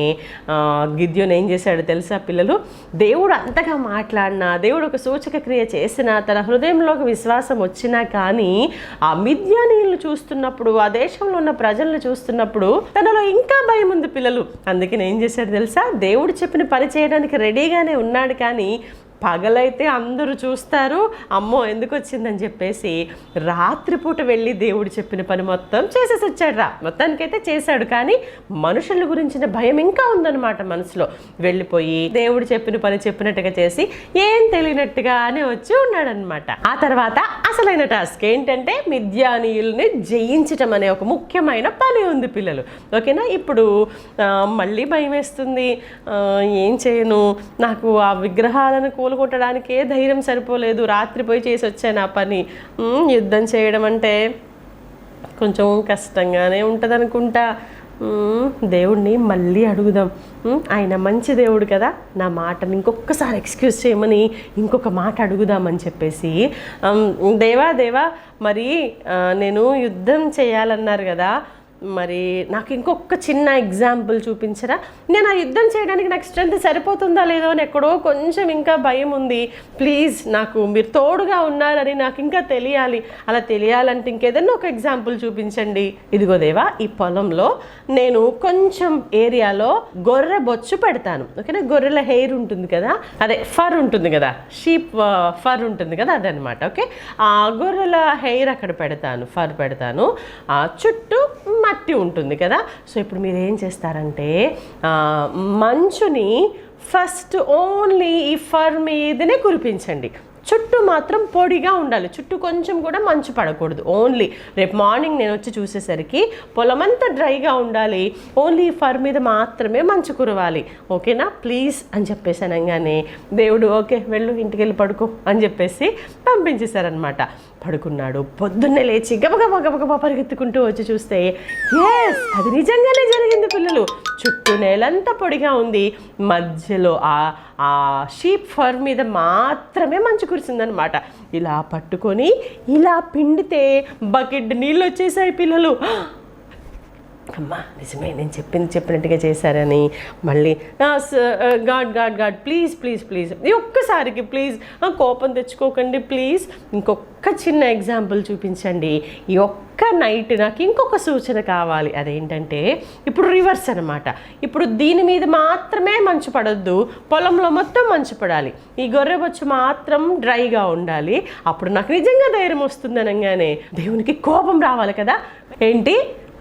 గిద్యోను ఏం చేశాడో తెలుసా పిల్లలు? దేవుడు అంతగా మాట్లాడినా, దేవుడు ఒక సూచక క్రియ చేసినా, తన హృదయంలోకి విశ్వాసం వచ్చినా కానీ ఆ మిద్యానీయులను చూస్తున్నప్పుడు, ఆ దేశంలో ఉన్న ప్రజలను చూస్తున్నప్పుడు తనలో ఇంకా భయం ఉంది పిల్లలు. అందుకని ఏం చేశాడు తెలుసా? దేవుడు చెప్పిన పని చేయడానికి రెడీగానే ఉన్నాడు, కానీ పగలైతే అందరూ చూస్తారు, అమ్మో ఎందుకు వచ్చిందని చెప్పేసి రాత్రిపూట వెళ్ళి దేవుడు చెప్పిన పని మొత్తం చేసేసి వచ్చాడు రా. మొత్తానికైతే చేశాడు, కానీ మనుషుల గురించిన భయం ఇంకా ఉందన్నమాట మనసులో. వెళ్ళిపోయి దేవుడు చెప్పిన పని చెప్పినట్టుగా చేసి ఏం తెలియనట్టుగానే వచ్చి ఉన్నాడనమాట. ఆ తర్వాత అసలైన టాస్క్ ఏంటంటే మిద్యానీయుల్ని జయించటం అనే ఒక ముఖ్యమైన పని ఉంది పిల్లలు. ఓకేనా? ఇప్పుడు మళ్ళీ భయం వేస్తుంది, ఏం చేయను, నాకు ఆ విగ్రహాలను కూలగొట్టడానికే ధైర్యం సరిపోలేదు, రాత్రి పోయి చేసి వచ్చాను ఆ పని. యుద్ధం చేయడం అంటే కొంచెం కష్టంగానే ఉంటుంది అనుకుంటా. దేవుణ్ణి మళ్ళీ అడుగుదాం, ఆయన మంచి దేవుడు కదా, నా మాటని ఇంకొకసారి ఎక్స్క్యూజ్ చేయమని ఇంకొక మాట అడుగుదామని చెప్పేసి, దేవా మరి నేను యుద్ధం చేయాలన్నారు కదా, మరి నాకు ఇంకొక చిన్న ఎగ్జాంపుల్ చూపించరా? నేను ఆ యుద్ధం చేయడానికి నాకు స్ట్రెంత్ సరిపోతుందా లేదో అని ఎక్కడో కొంచెం ఇంకా భయం ఉంది. ప్లీజ్ నాకు మీరు తోడుగా ఉన్నారని నాకు ఇంకా తెలియాలి. అలా తెలియాలంటే ఇంకేదన్నా ఒక ఎగ్జాంపుల్ చూపించండి. ఇదిగో దేవా, ఈ పొలంలో నేను కొంచెం ఏరియాలో గొర్రె బొచ్చు పెడతాను. ఓకేనా? గొర్రెల హెయిర్ ఉంటుంది కదా, అదే ఫర్ ఉంటుంది కదా, షీప్ ఫర్ ఉంటుంది కదా, అదనమాట. ఓకే, ఆ గొర్రెల హెయిర్ అక్కడ పెడతాను, ఫర్ పెడతాను. చుట్టూ మట్టి ఉంటుంది కదా. సో ఇప్పుడు మీరు ఏం చేస్తారంటే మంచుని ఫస్ట్ ఓన్లీ ఈ ఫర్ మీదనే కురిపించండి. చుట్టూ మాత్రం పొడిగా ఉండాలి, చుట్టూ కొంచెం కూడా మంచు పడకూడదు. ఓన్లీ రేపు మార్నింగ్ నేను వచ్చి చూసేసరికి పొలమంతా డ్రైగా ఉండాలి, ఓన్లీ ఫర్ మీద మాత్రమే మంచు కురవాలి. ఓకేనా? ప్లీజ్ అని చెప్పేసి అనగానే దేవుడు ఓకే వెళ్ళు, ఇంటికి వెళ్ళి పడుకో అని చెప్పేసి పంపించేశారనమాట. పడుకున్నాడు. పొద్దున్నే లేచి గబగబా పరిగెత్తుకుంటూ వచ్చి చూస్తే ఎస్, అది నిజంగానే జరిగింది పిల్లలు. చుట్టూ నేలంతా పొడిగా ఉంది, మధ్యలో ఆ షీప్ ఫర్ మీద మాత్రమే మంచు కురిసిందనమాట. ఇలా పట్టుకొని ఇలా పిండితే బకెట్ నీళ్ళు వచ్చేసాయి పిల్లలు. అమ్మా నిజమే, నేను చెప్పినట్టుగా చేశారని మళ్ళీ గాడ్ ప్లీజ్ ఈ ఒక్కసారికి ప్లీజ్ కోపం తెచ్చుకోకండి ప్లీజ్, ఇంకొక చిన్న ఎగ్జాంపుల్ చూపించండి, ఈ ఒక్క నైట్ నాకు ఇంకొక సూచన కావాలి. అదేంటంటే ఇప్పుడు రివర్స్ అనమాట. ఇప్పుడు దీని మీద మాత్రమే మంచు పడొద్దు, పొలంలో మొత్తం మంచు పడాలి, ఈ గొర్రె బొచ్చు మాత్రం డ్రైగా ఉండాలి. అప్పుడు నాకు నిజంగా ధైర్యం వస్తుంది అనగానే దేవునికి కోపం రావాలి కదా. ఏంటి,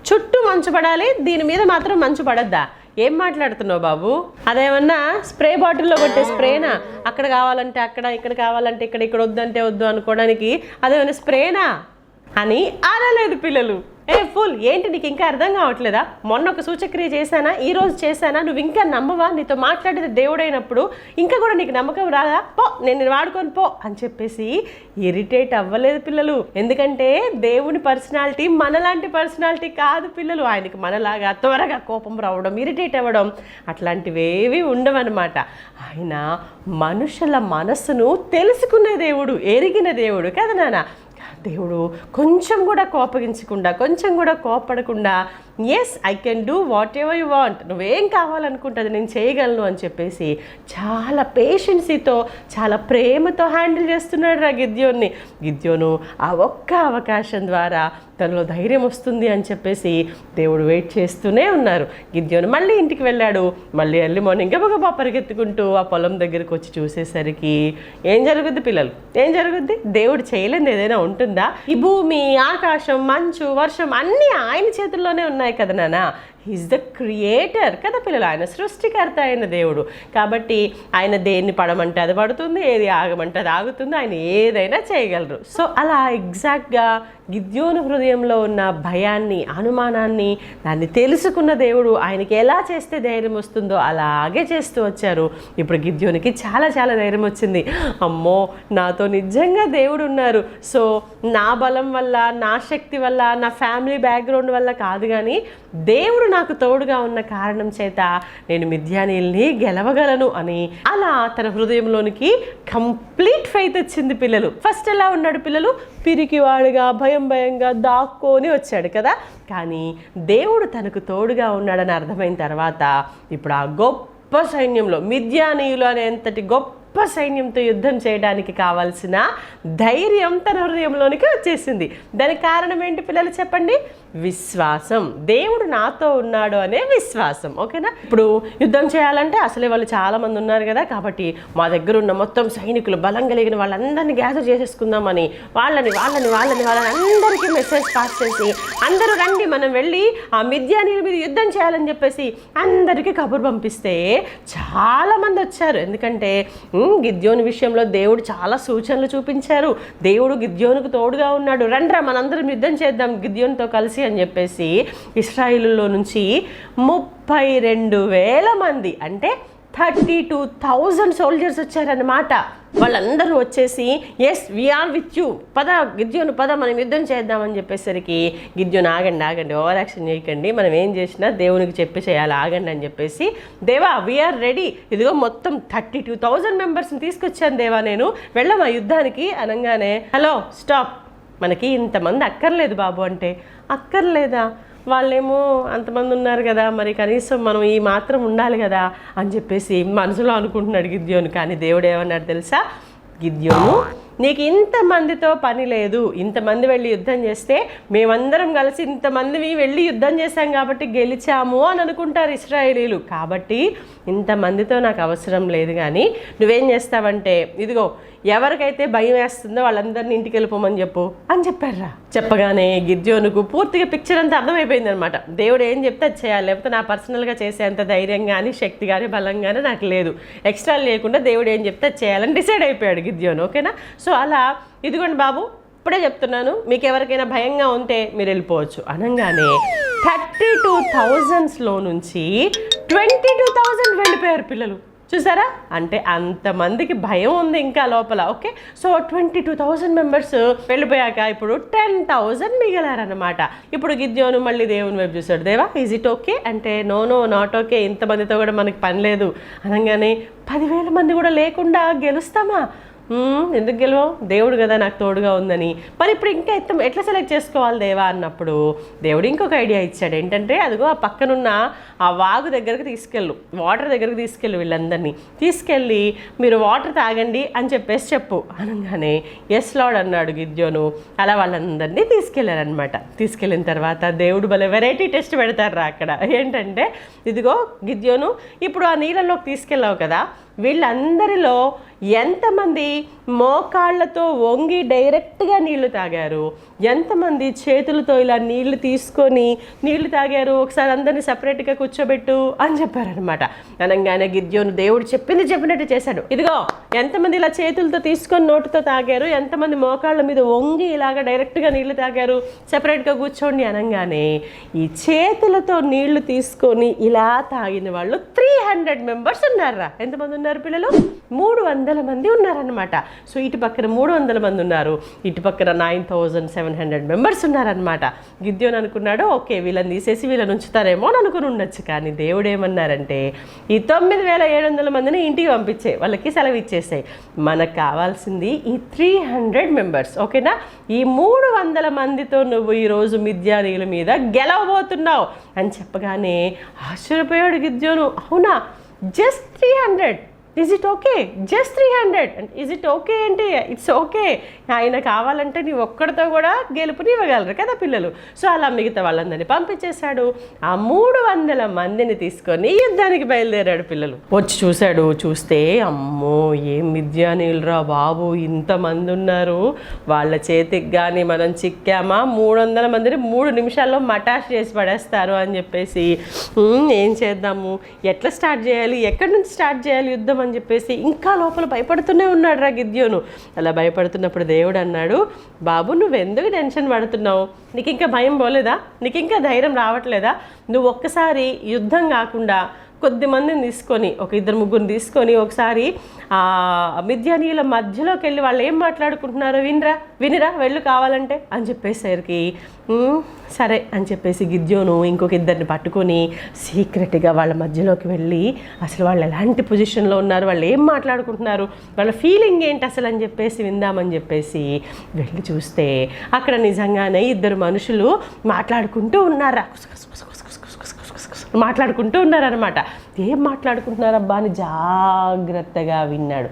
చుట్టూ మంచు పడాలి, దీని మీద మాత్రం మంచు పడద్దా? ఏం మాట్లాడుతున్నావు బాబు? అదేమన్నా స్ప్రే బాటిల్లో కొట్టే స్ప్రేనా? అక్కడ కావాలంటే అక్కడ, ఇక్కడ కావాలంటే ఇక్కడ, ఇక్కడ వద్దంటే వద్దు అనుకోవడానికి అదేమన్నా స్ప్రేనా అని అనలేదు పిల్లలు. ఫుల్ ఏంటి, నీకు ఇంకా అర్థం కావట్లేదా? మొన్న ఒక సూచక్రియ చేశానా, ఈరోజు చేశానా, నువ్వు ఇంకా నమ్మవా? నీతో మాట్లాడేది దేవుడైనప్పుడు ఇంకా కూడా నీకు నమ్మకం రాదా? పో, నేను వాడుకొని పో అని చెప్పేసి ఇరిటేట్ అవ్వలేదు పిల్లలు. ఎందుకంటే దేవుని పర్సనాలిటీ మనలాంటి పర్సనాలిటీ కాదు పిల్లలు. ఆయనకి మనలాగా త్వరగా కోపం రావడం, ఇరిటేట్ అవ్వడం అట్లాంటివేవి ఉండవన్నమాట. ఆయన మనుషుల మనసును తెలుసుకునే దేవుడు, ఎరిగిన దేవుడు కదా నాన్న. దేవుడు కొంచెం కూడా కోపగించకుండా, కొంచెం కూడా కోపడకుండా yes I can do whatever you want, నువ్వేం కావాలనుకుంటుంది నేను చేయగలను అని చెప్పేసి చాలా పేషెన్సీతో చాలా ప్రేమతో హ్యాండిల్ చేస్తున్నాడు రా గిద్యోన్ని. గిద్యోను ఆ ఒక్క అవకాశం ద్వారా తనలో ధైర్యం వస్తుంది అని చెప్పేసి దేవుడు వెయిట్ చేస్తూనే ఉన్నారు. గిద్యోను మళ్ళీ ఇంటికి వెళ్ళాడు. మళ్ళీ ఎర్లీ మార్నింగ్ గబగబా పరిగెత్తుకుంటూ ఆ పొలం దగ్గరికి వచ్చి చూసేసరికి ఏం జరుగుద్ది పిల్లలు, ఏం జరుగుద్ది? దేవుడు చేయలేనిది ఏదైనా ఉంటుందా? ఈ భూమి, ఆకాశం, మంచు, వర్షం అన్నీ ఆయన చేతుల్లోనే ఉన్నాయి కదా నాన్న. హీస్ ద క్రియేటర్ కదా పిల్లలు, ఆయన సృష్టికర్త అయిన దేవుడు. కాబట్టి ఆయన దేన్ని పడమంటే అది పడుతుంది, ఏది ఆగమంటే అది ఆగుతుంది, ఆయన ఏదైనా చేయగలరు. సో అలా ఎగ్జాక్ట్గా గిద్యోను హృదయంలో ఉన్న భయాన్ని, అనుమానాన్ని, దాన్ని తెలుసుకున్న దేవుడు ఆయనకి ఎలా చేస్తే ధైర్యం వస్తుందో అలాగే చేస్తూ వచ్చారు. ఇప్పుడు గిద్యోనికి చాలా చాలా ధైర్యం వచ్చింది. అమ్మో, నాతో నిజంగా దేవుడు ఉన్నారు. సో నా బలం వల్ల, నా శక్తి వల్ల, నా ఫ్యామిలీ బ్యాక్గ్రౌండ్ వల్ల కాదు, కానీ దేవుడు నాకు తోడుగా ఉన్న కారణం చేత నేను మిద్యానీల్ని గెలవగలను అని అలా తన హృదయంలోనికి కంప్లీట్ ఫెయిత్ వచ్చింది పిల్లలు. ఫస్ట్ ఎలా ఉన్నాడు పిల్లలు? పిరికివాడుగా, భయంగా దాక్కొని వచ్చాడు కదా. కానీ దేవుడు తనకు తోడుగా ఉన్నాడని అర్థమైన తర్వాత ఇప్పుడు ఆ గొప్ప సైన్యంలో మిద్యానీయులు అనేంతటి గొప్ప సైన్యంతో యుద్ధం చేయడానికి కావాల్సిన ధైర్యం తన హృదయంలోనికి వచ్చేసింది. దానికి కారణం ఏంటి పిల్లలు చెప్పండి? విశ్వాసం. దేవుడు నాతో ఉన్నాడు అనే విశ్వాసం. ఓకేనా? ఇప్పుడు యుద్ధం చేయాలంటే అసలే వాళ్ళు చాలా మంది ఉన్నారు కదా, కాబట్టి మా దగ్గర ఉన్న మొత్తం సైనికులు, బలం కలిగిన వాళ్ళందరినీ గ్యాదర్ చేసేసుకుందామని వాళ్ళని అందరికీ మెసేజ్ పాస్ చేసి అందరూ రండి మనం వెళ్ళి ఆ మిద్యానీయుల మీద యుద్ధం చేయాలని చెప్పేసి అందరికీ కబురు పంపిస్తే చాలా మంది వచ్చారు. ఎందుకంటే గిద్యోను విషయంలో దేవుడు చాలా సూచనలు చూపించారు. దేవుడు గిద్యోనుకు తోడుగా ఉన్నాడు. రండ్రా మనందరం యుద్ధం చేద్దాం గిద్యోనుతో కలిసి అని చెప్పేసి ఇశ్రాయేలులో నుంచి 32,000 మంది అంటే 32,000 సోల్జర్స్ వచ్చారన్నమాట. వాళ్ళందరూ వచ్చేసి ఎస్ వీఆర్ విత్ యూ, పద గిద్యోను పద మనం యుద్ధం చేద్దామని చెప్పేసరికి గిద్యోను ఆగండి, ఓవర్ యాక్షన్ చేయకండి, మనం ఏం చేసినా దేవునికి చెప్పి చేయాలి, ఆగండి అని చెప్పేసి దేవా వీఆర్ రెడీ, ఇదిగో మొత్తం 32,000 మెంబర్స్ని తీసుకొచ్చాను దేవా, నేను వెళ్ళమా యుద్ధానికి అనగానే హలో స్టాప్, మనకి ఇంతమంది అక్కర్లేదు బాబు అంటే అక్కర్లేదా? వాళ్ళేమో అంతమంది ఉన్నారు కదా, మరి కనీసం మనం ఈ మాత్రం ఉండాలి కదా అని చెప్పేసి మనసులో అనుకుంటున్నాడు గిద్యోను. కానీ దేవుడు ఏమన్నాడు తెలుసా? గిద్యోను నీకు ఇంతమందితో పని లేదు, ఇంతమంది వెళ్ళి యుద్ధం చేస్తే మేమందరం కలిసి ఇంతమంది వెళ్ళి యుద్ధం చేశాం కాబట్టి గెలిచాము అని అనుకుంటారు ఇశ్రాయేలీలు. కాబట్టి ఇంతమందితో నాకు అవసరం లేదు, కానీ నువ్వేం చేస్తావంటే ఇదిగో ఎవరికైతే భయం వేస్తుందో వాళ్ళందరినీ ఇంటికి వెళ్ళిపోమని చెప్పు అని చెప్పారా. చెప్పగానే గిద్యోనుకు పూర్తిగా పిక్చర్ అంతా అర్థమైపోయింది అనమాట. దేవుడు ఏం చెప్తే అది చేయాలి, లేకపోతే నా పర్సనల్గా చేసేంత ధైర్యం కానీ శక్తి కానీ బలం కానీ నాకు లేదు, ఎక్స్ట్రా లేకుండా దేవుడు ఏం చెప్తే అది చేయాలని డిసైడ్ అయిపోయాడు గిద్యోను. ఓకేనా? సో అలా ఇదిగోండి బాబు ఇప్పుడే చెప్తున్నాను, మీకు ఎవరికైనా భయంగా ఉంటే మీరు వెళ్ళిపోవచ్చు అనగానే 32,000లో నుంచి 22,000 వెళ్ళిపోయారు పిల్లలు. చూసారా? అంటే అంతమందికి భయం ఉంది ఇంకా లోపల. ఓకే, సో 22,000 మెంబర్స్ వెళ్ళిపోయాక ఇప్పుడు 10,000 మిగిలారనమాట. ఇప్పుడు గిద్యోను మళ్ళీ దేవుని వైపు చూశాడు. దేవా ఈజ్ ఇట్ ఓకే అంటే నో నాట్ ఓకే, ఇంతమందితో కూడా మనకి పని లేదు అనగానే 10,000 మంది కూడా లేకుండా గెలుస్తామా? ఎందుకు గెలవవు? దేవుడు కదా నాకు తోడుగా ఉందని. మరి ఇప్పుడు ఇంకా ఎట్లా సెలెక్ట్ చేసుకోవాలి దేవా అన్నప్పుడు దేవుడు ఇంకొక ఐడియా ఇచ్చాడు. ఏంటంటే అదిగో ఆ పక్కనున్న ఆ వాగు దగ్గరికి తీసుకెళ్ళు, వాటర్ దగ్గరికి తీసుకెళ్ళు, వీళ్ళందరినీ తీసుకెళ్ళి మీరు వాటర్ తాగండి అని చెప్పేసి చెప్పు అనగానే ఎస్ లార్డ్ అన్నాడు గిద్యోను. అలా వాళ్ళందరినీ తీసుకెళ్ళారనమాట. తీసుకెళ్ళిన తర్వాత దేవుడు భలే వెరైటీ టెస్ట్ పెడతారు అక్కడ. ఏంటంటే ఇదిగో గిద్యోను ఇప్పుడు ఆ నీళ్ళలోకి తీసుకెళ్ళావు కదా, వీళ్ళందరిలో ఎంతమంది మోకాళ్ళతో వంగి డైరెక్ట్గా నీళ్లు తాగారు, ఎంతమంది చేతులతో ఇలా నీళ్లు తీసుకొని నీళ్లు తాగారు, ఒకసారి అందరినీ సపరేట్గా కూర్చోబెట్టు అని చెప్పారనమాట. అనగానే గిద్యోను దేవుడు చెప్పినట్టు చేశాడు. ఇదిగో ఎంతమంది ఇలా చేతులతో తీసుకొని నోటితో తాగారు, ఎంతమంది మోకాళ్ళ మీద వంగి ఇలాగ డైరెక్ట్గా నీళ్లు తాగారు, సపరేట్గా కూర్చోండి అనగానే ఈ చేతులతో నీళ్లు తీసుకొని ఇలా తాగిన వాళ్ళు 300 మెంబర్స్ ఉన్నారా. ఎంతమంది ఉన్నారు? ఉన్నారు పిల్లలు? 300 మంది ఉన్నారనమాట. సో ఇటు పక్కన 300 మంది ఉన్నారు, ఇటు పక్కన 9700 మెంబర్స్ ఉన్నారనమాట. గిద్యోను అనుకున్నాడు, ఓకే వీళ్ళని తీసేసి వీళ్ళని ఉంచుతారేమో అని అనుకుని ఉండొచ్చు. కానీ దేవుడు ఏమన్నారంటే ఈ 9700 మందిని ఇంటికి పంపించే, వాళ్ళకి సెలవు ఇచ్చేసాయి. మనకు కావాల్సింది ఈ 300 మెంబర్స్. ఓకేనా? ఈ 300 మందితో నువ్వు ఈరోజు మిద్యానీయుల మీద గెలవబోతున్నావు అని చెప్పగానే ఆశ్చర్యపోయాడు గిద్యోను. అవునా, just 300? Is it okay? Just 300? Is it okay అంటే ఇట్స్ ఓకే, ఆయన కావాలంటే నీ ఒక్కడితో కూడా గెలుపునివ్వగలరు కదా పిల్లలు. సో అలా మిగతా వాళ్ళందరినీ పంపించేశాడు. ఆ 300 మందిని తీసుకొని యుద్ధానికి బయలుదేరాడు పిల్లలు. వచ్చి చూశాడు, చూస్తే అమ్మో ఏం మిద్యానీయులురా బాబు, ఇంతమంది ఉన్నారు, వాళ్ళ చేతికి కానీ మనం చిక్కామా 300 మందిని 3 నిమిషాల్లో మటాష్ చేసి పడేస్తారు అని చెప్పేసి ఏం చేద్దాము, ఎట్లా స్టార్ట్ చేయాలి, ఎక్కడి నుంచి స్టార్ట్ చేయాలి యుద్ధం అని చెప్పేసి ఇంకా లోపల భయపడుతూనే ఉన్నాడు రా గిద్యోను. అలా భయపడుతున్నప్పుడు దేవుడు అన్నాడు, బాబు నువ్వెందుకు టెన్షన్ పడుతున్నావు, నీకు ఇంకా భయం పోలేదా, నీకు ఇంకా ధైర్యం రావట్లేదా? నువ్వు ఒక్కసారి యుద్ధం కాకుండా కొద్ది మందిని తీసుకొని, ఒక 2-3 తీసుకొని ఒకసారి మిద్యానీయుల మధ్యలోకి వెళ్ళి వాళ్ళు ఏం మాట్లాడుకుంటున్నారో వినిరా వెళ్ళు కావాలంటే అని చెప్పేసరికి సరే అని చెప్పేసి గిద్యోను ఇంకొక 2 పట్టుకొని సీక్రెట్గా వాళ్ళ మధ్యలోకి వెళ్ళి అసలు వాళ్ళు ఎలాంటి పొజిషన్లో ఉన్నారు, వాళ్ళు ఏం మాట్లాడుకుంటున్నారు, వాళ్ళ ఫీలింగ్ ఏంటి అసలు అని చెప్పేసి విందామని చెప్పేసి వెళ్ళి చూస్తే అక్కడ నిజంగానే 2 మనుషులు మాట్లాడుకుంటూ ఉన్నారా, మాట్లాడుకుంటూ ఉన్నారనమాట. ఏం మాట్లాడుకుంటున్నారబ్బా అని జాగ్రత్తగా విన్నాడు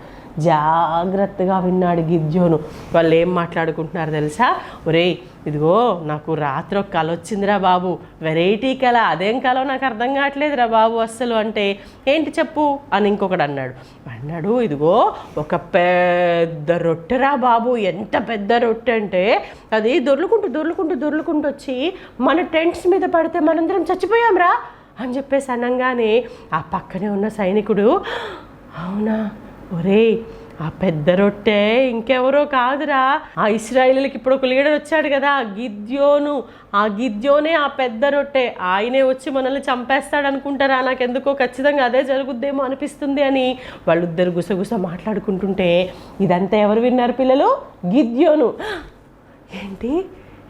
గిద్యోను. వాళ్ళు ఏం మాట్లాడుకుంటున్నారు తెలుసా? ఒరేయ్ ఇదిగో నాకు రాత్రి ఒక కల వచ్చిందిరా బాబు, వెరైటీ కళ, అదేం కలో నాకు అర్థం కావట్లేదురా బాబు అస్సలు అంటే, ఏంటి చెప్పు అని ఇంకొకడు అన్నాడు ఇదిగో ఒక పెద్ద రొట్టెరా బాబు, ఎంత పెద్ద రొట్టె అంటే అది దొర్లుకుంటూ వచ్చి మన టెంట్స్ మీద పడితే మనందరం చచ్చిపోయాంరా అని చెప్పేసి అనగానే ఆ పక్కనే ఉన్న సైనికుడు, అవునా ఒరేయ్ ఆ పెద్ద రొట్టె ఇంకెవరో కాదురా, ఆ ఇశ్రాయేలీయులకి ఇప్పుడు ఒక లీడర్ వచ్చాడు కదా గిద్యోను, ఆ గిద్యోనే ఆ పెద్ద రొట్టె, ఆయనే వచ్చి మనల్ని చంపేస్తాడు అనుకుంటారా, నాకెందుకో ఖచ్చితంగా అదే జరుగుద్దేమో అనిపిస్తుంది అని వాళ్ళిద్దరు గుసగుస మాట్లాడుకుంటుంటే ఇదంతా ఎవరు విన్నారు పిల్లలు? గిద్యోను.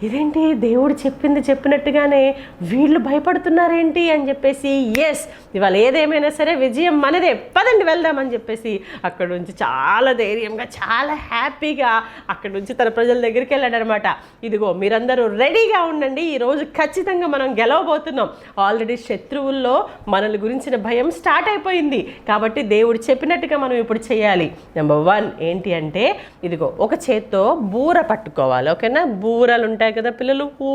ఇదేంటి దేవుడు చెప్పినట్టుగానే వీళ్ళు భయపడుతున్నారేంటి అని చెప్పేసి, ఎస్ ఇవాళ ఏదేమైనా సరే విజయం మనదే, పదండి వెళ్దామని చెప్పేసి అక్కడ నుంచి చాలా ధైర్యంగా చాలా హ్యాపీగా అక్కడ నుంచి తన ప్రజల దగ్గరికి వెళ్ళాడనమాట. ఇదిగో మీరందరూ రెడీగా ఉండండి, ఈరోజు ఖచ్చితంగా మనం గెలవబోతున్నాం, ఆల్రెడీ శత్రువుల్లో మనల్ని గురించిన భయం స్టార్ట్ అయిపోయింది కాబట్టి దేవుడు చెప్పినట్టుగా మనం ఇప్పుడు చేయాలి. నెంబర్ 1 ఏంటి అంటే ఇదిగో ఒక చేత్తో బూర పట్టుకోవాలి. ఓకేనా? బూరలు ఉంటాయి కదా పిల్లలు, ఊ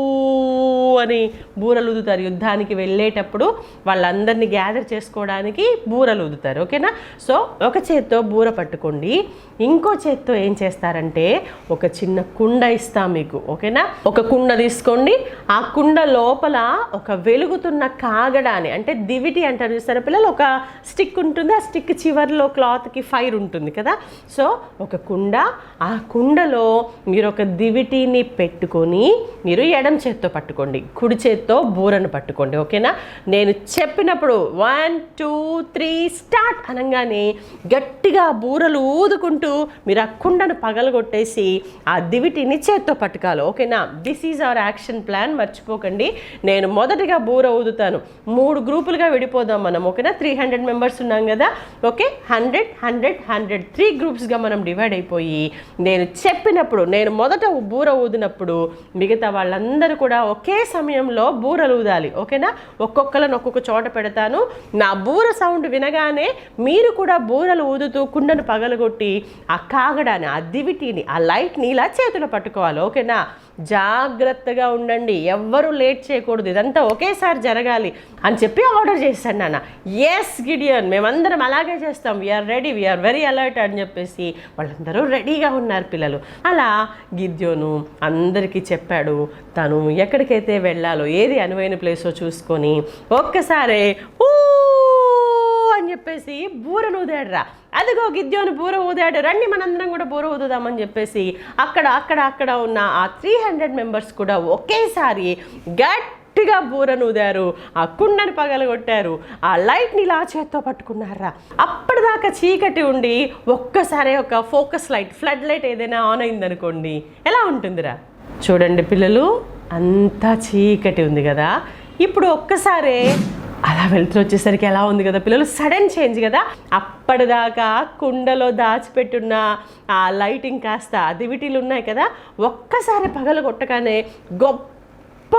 అని బూరలు ఊదుతారు. యుద్ధానికి వెళ్ళేటప్పుడు వాళ్ళందరినీ గ్యాదర్ చేసుకోవడానికి బూరలు ఊదుతారు. ఓకేనా? సో ఒక చేత్తో బూర పట్టుకోండి, ఇంకో చేత్తో ఏం చేస్తారంటే ఒక చిన్న కుండ ఇస్తాం మీకు. ఓకేనా? ఒక కుండ తీసుకోండి, ఆ కుండ లోపల ఒక వెలుగుతున్న కాగడాని అంటే దివిటి అంటారు చూస్తారా పిల్లలు, ఒక స్టిక్ ఉంటుంది, ఆ స్టిక్ చివరిలో క్లాత్కి ఫైర్ ఉంటుంది కదా. సో ఒక కుండ, ఆ కుండలో మీరు ఒక దివిటిని పెట్టుకొని మీరు ఎడమ చేత్తో పట్టుకోండి, కుడి చేత్తో బూరను పట్టుకోండి. ఓకేనా? నేను చెప్పినప్పుడు 1 2 3 స్టార్ట్ అనగానే గట్టిగా బూరలు ఊదుకుంటూ మీరు ఆ కుండను పగలగొట్టేసి ఆ దివిటిని చేత్తో పట్టుకోవాలి. ఓకేనా? This is our action plan, మర్చిపోకండి. నేను మొదటిగా బూర ఊదుతాను, 3 గ్రూపులుగా విడిపోదాం మనం. ఓకేనా? 300 మెంబర్స్ ఉన్నాం కదా. ఓకే, 100 100 100 3 గ్రూప్స్గా మనం డివైడ్ అయిపోయి నేను చెప్పినప్పుడు, నేను మొదట బూర ఊదినప్పుడు మిగతా వాళ్ళందరూ కూడా ఒకే సమయంలో బూరలు ఊదాలి. ఓకేనా? ఒక్కొక్కలను ఒక్కొక్క చోట పెడతాను, నా బూర సౌండ్ వినగానే మీరు కూడా బూరలు ఊదుతూ కుండను పగలగొట్టి ఆ కాగడాన్ని, ఆ దివిటిని, ఆ లైట్ని ఇలా చేతిలో పట్టుకోవాలి. ఓకేనా? జాగ్రత్తగా ఉండండి, ఎవ్వరూ లేట్ చేయకూడదు, ఇదంతా ఒకేసారి జరగాలి అని చెప్పి ఆర్డర్ చేశాను నాన్న. ఎస్ గిడియన్, మేమందరం అలాగే చేస్తాం, we're ready, we're very alert అని చెప్పేసి వాళ్ళందరూ రెడీగా ఉన్నారు పిల్లలు. అలా గిద్యోను అందరికీ చెప్పాడు, తను ఎక్కడికైతే వెళ్ళాలో, ఏది అనువైన ప్లేసో చూసుకొని ఒక్కసారి ఊ అని చెప్పేసి బూరను ఊదాడురా. అదిగో గిద్యోను బూర ఊదాడు, రండి మనందరం కూడా బూర ఊదుదామని చెప్పేసి అక్కడ ఉన్న ఆ 300 మెంబర్స్ కూడా ఒకేసారి గట్టి గట్టిగా బూరనూదారు, ఆ కుండని పగలగొట్టారు, ఆ లైట్ని ఇలా చేత్తో పట్టుకున్నారా. అప్పటిదాకా చీకటి ఉండి ఒక్కసారి ఒక ఫోకస్ లైట్, ఫ్లడ్ లైట్ ఏదైనా ఆన్ అయిందనుకోండి, ఎలా ఉంటుందిరా? చూడండి పిల్లలు, అంతా చీకటి ఉంది కదా, ఇప్పుడు ఒక్కసారే అలా వెళ్తూ వచ్చేసరికి ఎలా ఉంది కదా పిల్లలు, సడన్ చేంజ్ కదా. అప్పటిదాకా కుండలో దాచిపెట్టున్న ఆ లైటింగ్ కాస్త దివిటీలు ఉన్నాయి కదా, ఒక్కసారి పగలగొట్టగానే గొప్ప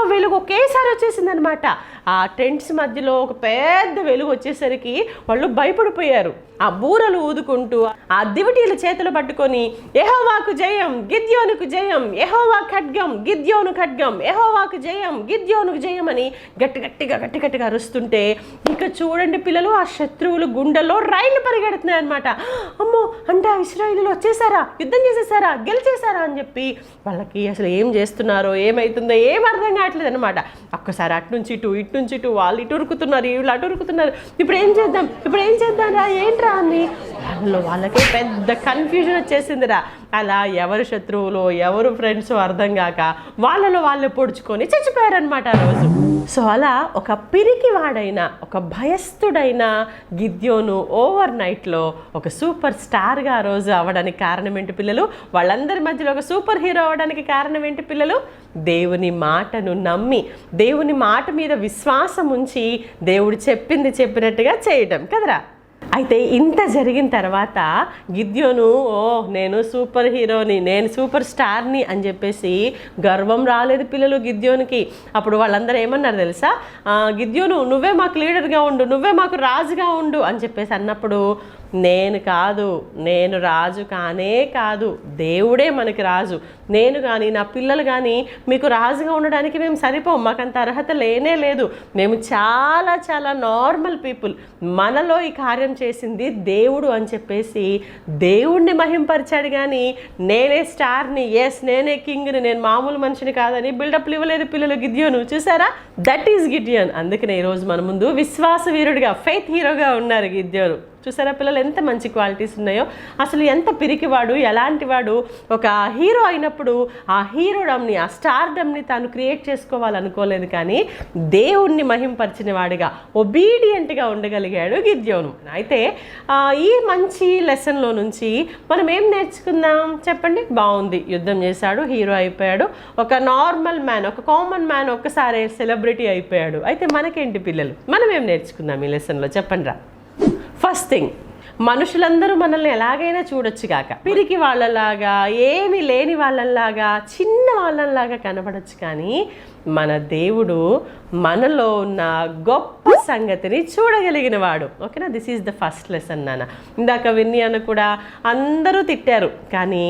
వెలుగు ఒకేసారి వచ్చేసింది అనమాట. ఆ టెంట్స్ మధ్యలో ఒక పెద్ద వెలుగు వచ్చేసరికి వాళ్ళు భయపడిపోయారు. ఆ బూరలు ఊదుకుంటూ ఆ దివిటీలు చేతులు పట్టుకొని యెహోవాకు జయం, గిద్యోనుకు జయం, యెహోవా ఖడ్గం, గిద్యోను ఖడ్గం, యెహోవాకు జయం, గిద్యోనుకు జయం అని గట్టిగా అరుస్తుంటే ఇక చూడండి పిల్లలు, ఆ శత్రువులు గుండెల్లో రైళ్లు పరిగెడుతున్నాయి అనమాట. అమ్మో, అంటే ఆ ఇశ్రాయేలీయులు వచ్చేసారా, యుద్ధం చేసేసారా, గెలిచేసారా అని చెప్పి వాళ్ళకి అసలు ఏం చేస్తున్నారో ఏమవుతుందో ఏం అర్థం కావట్లేదు అనమాట. ఒక్కసారి అటు నుంచి ఇటు వాళ్ళు ఇటు ఉరుకుతున్నారు, వీళ్ళు అటు ఉరుకుతున్నారు. ఇప్పుడు ఏం చేద్దాం రా, ఏంట్రా అని వాళ్ళకే పెద్ద కన్ఫ్యూజన్ వచ్చేసిందిరా. అలా ఎవరు శత్రువులు ఎవరు ఫ్రెండ్స్ అర్థం కాక వాళ్ళలో వాళ్ళే పొడుచుకొని చచ్చిపోయారనమాట ఆ రోజు. సో అలా ఒక పిరికివాడైన, ఒక భయస్థుడైన గిద్యోను ఓవర్ నైట్లో ఒక సూపర్ స్టార్గా ఆ రోజు అవ్వడానికి కారణం ఏంటి పిల్లలు? వాళ్ళందరి మధ్యలో ఒక సూపర్ హీరో అవ్వడానికి కారణం ఏంటి పిల్లలు? దేవుని మాటను నమ్మి, దేవుని మాట మీద విశ్వాసం ఉంచి, దేవుడు చెప్పింది చెప్పినట్టుగా చేయటం కదరా. అయితే ఇంత జరిగిన తర్వాత గిద్యోను, నేను సూపర్ హీరోని, నేను సూపర్ స్టార్ని అని చెప్పేసి గర్వం రాలేదు పిల్లలు గిద్యోనికి. అప్పుడు వాళ్ళందరూ ఏమన్నారు తెలుసా? గిద్యోను, నువ్వే మాకు లీడర్గా ఉండు, నువ్వే మాకు రాజుగా ఉండు అని చెప్పేసి అన్నప్పుడు, నేను రాజు కాదు, దేవుడే మనకి రాజు. నేను కానీ నా పిల్లలు కానీ మీకు రాజుగా ఉండడానికి మేము సరిపోం, మాకంత అర్హత లేనే లేదు, మేము చాలా చాలా నార్మల్ పీపుల్, మనలో ఈ కార్యం చేసింది దేవుడు అని చెప్పేసి దేవుణ్ణి మహింపరిచాడు. కానీ నేనే స్టార్ని, నేనే కింగ్ని, నేను మామూలు మనిషిని కాదని బిల్డప్లు ఇవ్వలేదు పిల్లలు గిద్యోను. చూసారా, దట్ ఈస్ గిద్యోన్. అందుకనే ఈరోజు మన ముందు విశ్వాస వీరుడిగా, ఫెయిత్ హీరోగా ఉన్నారు గిద్యోను. చూసారా పిల్లలు, ఎంత మంచి క్వాలిటీస్ ఉన్నాయో. అసలు ఎంత పిరికివాడు, ఎలాంటి వాడు. ఒక హీరో అయినప్పుడు ఆ హీరోడమ్ని, ఆ స్టార్డమ్ని తాను క్రియేట్ చేసుకోవాలనుకోలేదు, కానీ దేవుణ్ణి మహింపరిచిన వాడిగా, ఒబీడియంట్గా ఉండగలిగాడు గిద్యోను. అయితే ఈ మంచి లెసన్లో నుంచి మనం ఏం నేర్చుకుందాం చెప్పండి? బాగుంది, యుద్ధం చేశాడు, హీరో అయిపోయాడు, ఒక నార్మల్ మ్యాన్, ఒక కామన్ మ్యాన్ ఒక్కసారి సెలబ్రిటీ అయిపోయాడు. అయితే మనకేంటి పిల్లలు, మనం ఏం నేర్చుకుందాం ఈ లెసన్లో చెప్పండి రా. ఫస్ట్ థింగ్, మనుషులందరూ మనల్ని ఎలాగైనా చూడొచ్చు కాక, పిరికి వాళ్ళలాగా, ఏమీ లేని వాళ్ళలాగా, చిన్న వాళ్ళలాగా కనబడచ్చు, కానీ మన దేవుడు మనలో ఉన్న గొప్ప సంగతిని చూడగలిగిన వాడు. ఓకేనా? This is the first lesson నాన్న. ఇందాక విన్ని అన్న కూడా అందరూ తిట్టారు, కానీ